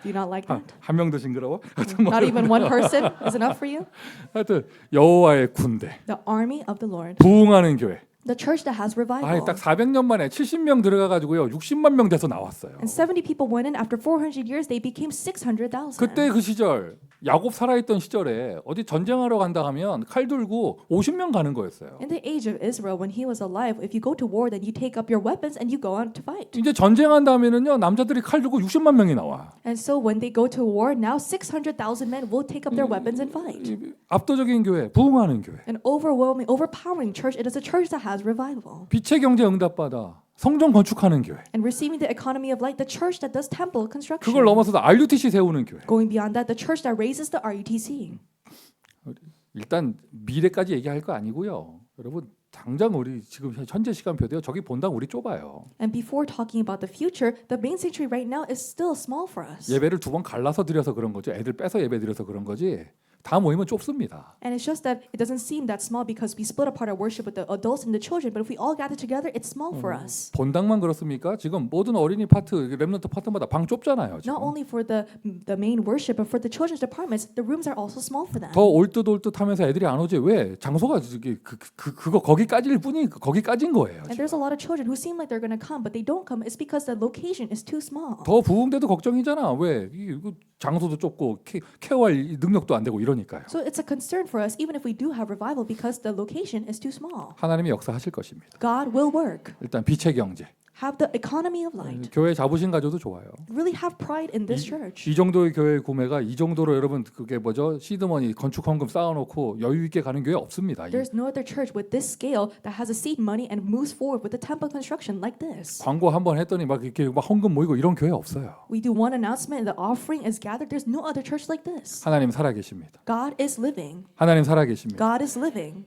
you not like that? 한 명도 징그러워? 하여튼 뭐 Not even one person is enough for you? 하여튼 여호와의 군대, The army of the Lord. 부흥하는 교회. The church that has revival. 딱 400년 만에 70명 들어가가지고요 60만 명 돼서 나왔어요. And 70 people went in. After 400 years, they became 600,000. 그때 그 시절 야곱 살아있던 시절에 어디 전쟁하러 간다 하면 칼 들고 50명 가는 거였어요. In the age of Israel, when he was alive, if you go to war, then you take up your weapons and you go out to fight. 이제 전쟁한다 하면은요 남자들이 칼 들고 60만 명이 나와. And so when they go to war, now 600,000 men will take up their weapons and fight. 압도적인 교회, 부흥하는 교회. An overwhelming, overpowering church. It is a church that has revival. 빛의 경제 응답받아 성전 건축하는 교회. And receiving the economy of light, the church that does temple construction. 그걸 넘어서서 RUTC 세우는 교회. Going beyond that, the church that raises the RUTC. 일단 미래까지 얘기할 거 아니고요. 여러분 당장 우리 지금 현재 시간표도요. 저기 본당 우리 좁아요. And before talking about the future, the main sanctuary right now is still small for us. 예배를 2번 갈라서 드려서 그런 거죠. 애들 빼서 예배 드려서 그런 거지. 다 모이면 좁습니다. And it's just that it doesn't seem that small because we split apart our worship with the adults and the children. But if we all gather together, it's small for us. 본당만 그렇습니까? 지금 모든 어린이 파트, 렘넌트 파트마다 방 좁잖아요. 지금. Not only for the main worship, but for the children's departments, the rooms are also small for them. 더 올듯하면서 애들이 안 오지. 왜? 장소가 그거 거기까지일 뿐이 거기까지인 거예요. And there's a lot of children who seem like they're going to come, but they don't come. It's because the location is too small. 더 부흥돼도 걱정이잖아. 왜? 이거 장소도 좁고 케어할 능력도 안 되고 이러니까요. So it's a concern for us, even if we do have revival, because the location is too small. 하나님이 역사하실 것입니다. God will work. 일단 빛의 경제. Have the economy of light. 교회 자부심 가져도 좋아요. Really have pride in this church. 이 정도의 교회 구매가 이 정도로 여러분 그게 뭐죠? 시드머니 건축 헌금 쌓아놓고 여유 있게 가는 교회 없습니다. There's no other church with this scale that has a seed money and moves forward with the temple construction like this. 광고 한 번 했더니 막 이렇게 막 헌금 모이고 이런 교회 없어요. We do one announcement and the offering is gathered. There's no other church like this. 하나님 살아계십니다. God is living. 하나님 살아계십니다. God is living.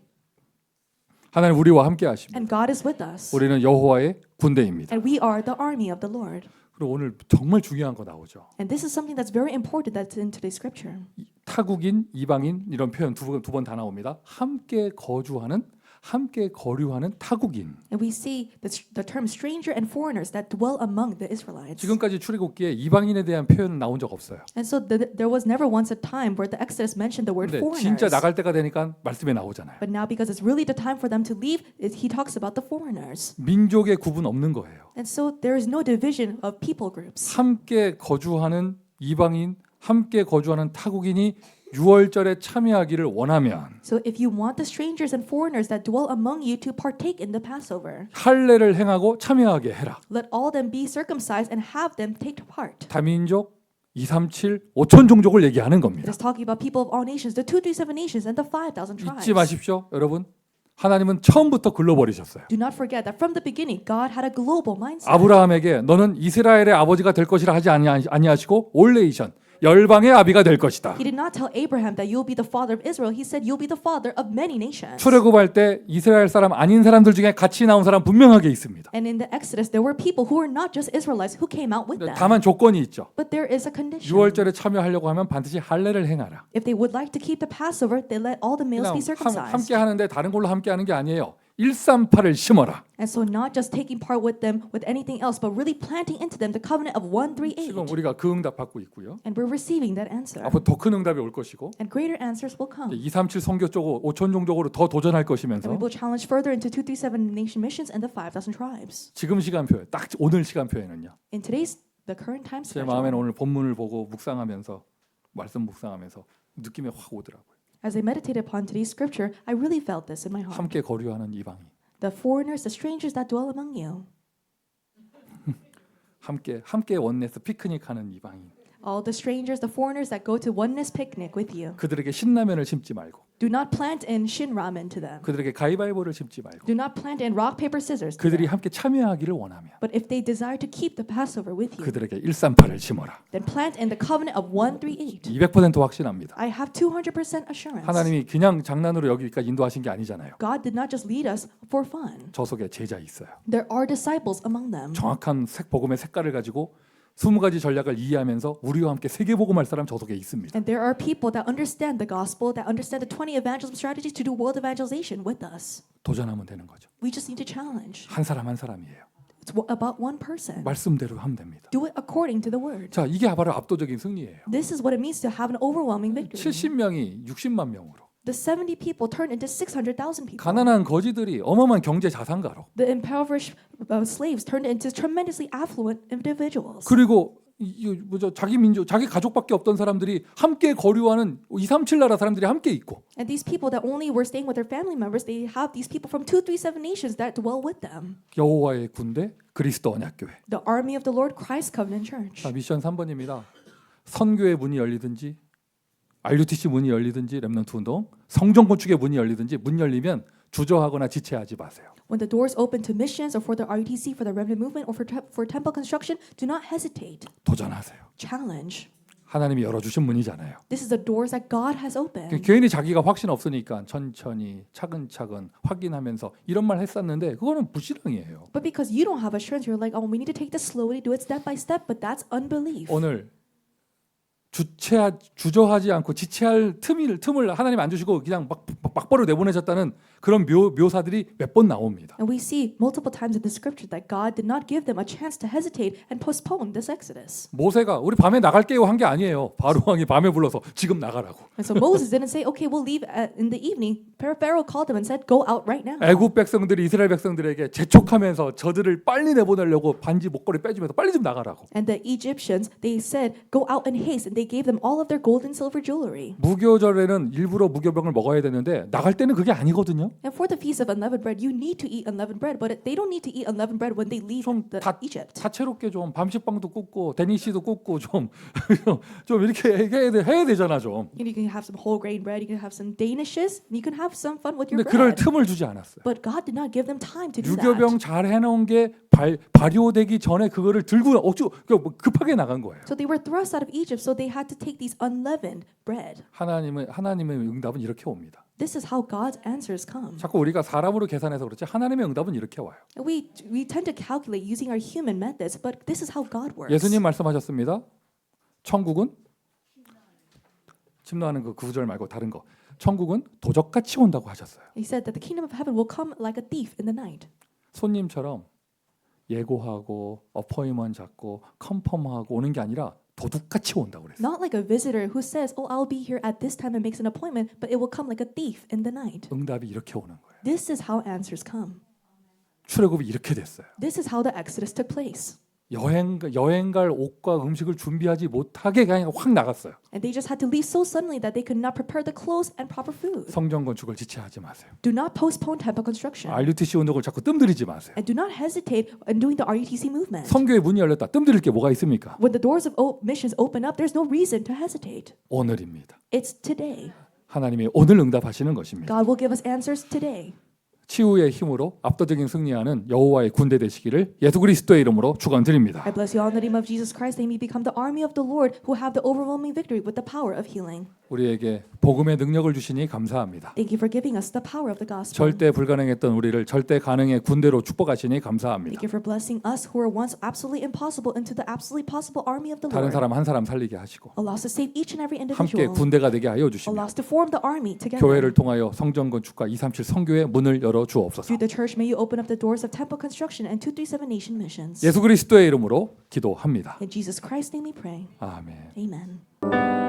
하나님 우리와 함께 하십니다. And God is with us. 우리는 여호와의 군대입니다. And we are the army of the Lord. 그리고 오늘 정말 중요한 거 나오죠. And this is something that's very important that's in today's scripture. 타국인, 이방인 이런 표현 두 번 다 나옵니다. 함께 거주하는, 함께 거류하는 타국인. And we see the term stranger and foreigners that dwell among the Israelites. 지금까지 출애굽기에 이방인에 대한 표현은 나온 적 없어요. And so there was never once a time where the Exodus mentioned the word 근데 foreigners. 진짜 나갈 때가 되니까 말씀에 나오잖아요. But now because it's really the time for them to leave, he talks about the foreigners. 민족의 구분 없는 거예요. And so there is no division of people groups. 함께 거주하는 이방인, 함께 거주하는 타국인이 유월절에 참여하기를 원하면 So if you want the strangers and foreigners that dwell among you to partake in the Passover, 할례를 행하고 참여하게 해라. let all them be circumcised and have them take part. 다민족 237 5천 종족을 얘기하는 It 겁니다. is talking about people of all nations, the 237 nations and the 5,000 tribes. 잊지 마십시오, 여러분. 하나님은 처음부터 글로벌이셨어요. Do not forget that from the beginning, God had a global mindset. 아브라함에게 너는 이스라엘의 아버지가 될 것이라 하지 아니하시고 올레이션 열방의 아비가 될 것이다. He did not tell Abraham that you'll be the father of Israel. He said you'll be the father of many nations. 출애굽할 때 이스라엘 사람 아닌 사람들 중에 같이 나온 사람 분명하게 있습니다. And in the Exodus, there were people who were not just Israelites who came out with them. 다만 조건이 있죠. But there is a condition. 유월절에 참여하려고 하면 반드시 할례를 행하라. If they would like to keep the Passover, they let all the males 그냥 be circumcised. 함께 하는데 다른 걸로 함께 하는 게 아니에요. 138을 심어라. And so not just taking part with them with anything else, but really planting into them the covenant of 138. 지금 우리가 그 응답 받고 있고요. And we're receiving that answer. 앞으로 더 큰 응답이 올 것이고 And greater answers will come. 237 선교 쪽 5천 종족으로 더 도전할 And 것이면서 we will challenge further into 237 nation missions and the 5,000 tribes. 지금 시간표에 딱 오늘 시간표에는요. In today's, the current time 제 schedule, 마음에는 오늘 본문을 보고 묵상하면서 말씀 묵상하면서 느낌이 확 오더라고요. as I meditated upon today's scripture, I really felt this in my heart. 함께 거류하는 이방인, The foreigners, the strangers that dwell among you. 함께 원내에서 피크닉하는 이방인. All the strangers, the foreigners that go to oneness picnic with you. 그들에게 신라면을 심지 말고, Do not plant in shin ramen to them. 그들에게 가위바위보를 심지 말고, Do not plant in rock, paper, scissors to 그들이 them. 함께 참여하기를 원하면 But if they desire to keep the Passover with you, 그들에게 138을 심어라. then plant in the covenant of 138. 200% 확신합니다. I have 200% assurance. 하나님이 그냥 장난으로 여기까지 인도하신 게 아니잖아요. God did not just lead us for fun. 저 속에 제자 있어요. There are disciples among them. 정확한 복음의 색깔을 가지고 20가지 전략을 이해하면서 우리와 함께 세계복음할 사람 저 속에 있습니다. And there are people that understand the gospel, that understand the 20 evangelism strategies to do world evangelization with us. 도전하면 되는 거죠. We just need to challenge. 한 사람 한 사람이에요. It's about one person. 말씀대로 하면 됩니다. Do it according to the word. 자, 이게 바로 압도적인 승리예요. This is what it means to have an overwhelming victory. 70명이 60만 명으로 The 70 people turned into 600,000 people. 가난한 거지들이 어마어마한 경제 자산가로. The impoverished slaves turned into tremendously affluent individuals. 그리고 자기 민족, 자기 가족밖에 없던 사람들이 함께 거류하는 237 나라 사람들이 함께 있고. And these people that only were staying with their family members, they have these people from 237 nations that dwell with them. 여호와의 군대 그리스도 언약교회. The army of the Lord Christ Covenant Church. 미션 3번입니다. 선교의 문이 열리든지 RUTC 문이 열리든지 렘넌트 운동, 성전 건축의 문이 열리든지 문 열리면 주저하거나 지체하지 마세요. When the doors open to missions or for the RUTC, for the remnant movement, or for temple construction, do not hesitate. 도전하세요. Challenge. 하나님이 열어주신 문이잖아요. This is the doors that God has opened. 괜히 자기가 확신 없으니까 천천히 차근차근 확인하면서 이런 말 했었는데 그거는 불신앙이에요. But because you don't have assurance, you're like, oh, we need to take this slowly, do it step by step, but that's unbelief. 오늘 주저하지 않고 지체할 틈을 하나님 안 주시고 그냥 막바로 내보내셨다는 그런 묘사들이 몇 번 나옵니다. And we see multiple times in the scripture that God did not give them a chance to hesitate and postpone this exodus. 모세가 우리 밤에 나갈게요 한 게 아니에요. 바로 왕이 밤에 불러서 지금 나가라고. And so Moses didn't say, okay, we'll leave in the evening. Pharaoh called them and said, go out right now. 애굽 백성들이 이스라엘 백성들에게 재촉하면서 저들을 빨리 내보내려고 반지 목걸이 빼주면서 빨리 좀 나가라고. And the Egyptians, they said, go out in haste. And they gave them all of their gold and silver jewelry. 무교절에는 일부러 무교병을 먹어야 되는데 나갈 때는 그게 아니거든요. And for the feast of unleavened bread, you need to eat unleavened bread, but they don't need to eat unleavened bread when they leave Egypt. 다채롭게 좀 밤식빵도 굽고 데니시도 굽고 좀 이렇게 해야 되잖아 좀. And you can have some whole grain bread, you can have some danishes, and you can have some fun with your 근데 그럴 bread. 틈을 주지 않았어요. But God did not give them time to do 유교병 that. 잘 해놓은 게 발효되기 전에 그거를 들고 급하게 나간 거예요. So they were thrust out of Egypt, so they had to take these unleavened bread. 하나님의 응답은 이렇게 옵니다. This is how God's answers come. 자꾸 우리가 사람으로 계산해서 그렇지 하나님의 응답은 이렇게 와요. And we tend to calculate using our human methods, but this is how God works. 예수님 말씀하셨습니다. 천국은 침노하는 그 구절 말고 다른 거. 천국은 도적같이 온다고 하셨어요. He said that the kingdom of heaven will come like a thief in the night. 손님처럼 예고하고 어포인먼트 잡고 컨펌하고 오는 게 아니라 도둑같이 온다고 그랬어요. Not like a visitor who says, "Oh, I'll be here at this time and makes an appointment," but it will come like a thief in the night. 응답이 이렇게 오는 거예요. This is how answers come. 출애굽이 이렇게 됐어요. This is how the Exodus took place. 여행 갈 옷과 음식을 준비하지 못하게 그냥 확 나갔어요. And they just had to leave so suddenly that they could not prepare the clothes and proper food. 성전 건축을 지체하지 마세요. Do not postpone temple construction. RUTC 운동을 자꾸 뜸들이지 마세요. And do not hesitate in doing the RUTC movement. 선교의 문이 열렸다. 뜸들일 게 뭐가 있습니까? When the doors of missions open up, there's no reason to hesitate. 오늘입니다. It's today. 하나님이 오늘 응답하시는 것입니다. God will give us answers today. 치유의 힘으로 압도적인 승리하는 여호와의 군대 되시기를 예수 그리스도의 이름으로 축원드립니다. I bless you all in the name of Jesus Christ. They may become the army of the Lord who have the overwhelming victory with the power of healing. 우리에게 복음의 능력을 주시니 감사합니다. Thank you for giving us the power of the gospel. 절대 불가능했던 우리를 절대 가능의 군대로 축복하시니 감사합니다. Thank you for blessing us who were once absolutely impossible into the absolutely possible army of the 다른 Lord. 사람 한 사람 살리게 하시고 Allow us to save each and every 함께 individual. 군대가 되게 하여 Allow 주시며 us to form the army together. 교회를 통하여 성전 건축과 237 선교의 문을 열어 주옵소서. Through the church, may you open up the doors of temple construction and 237 nation missions. 예수 그리스도의 이름으로 기도합니다. In Jesus Christ's name we pray. 아멘. Amen.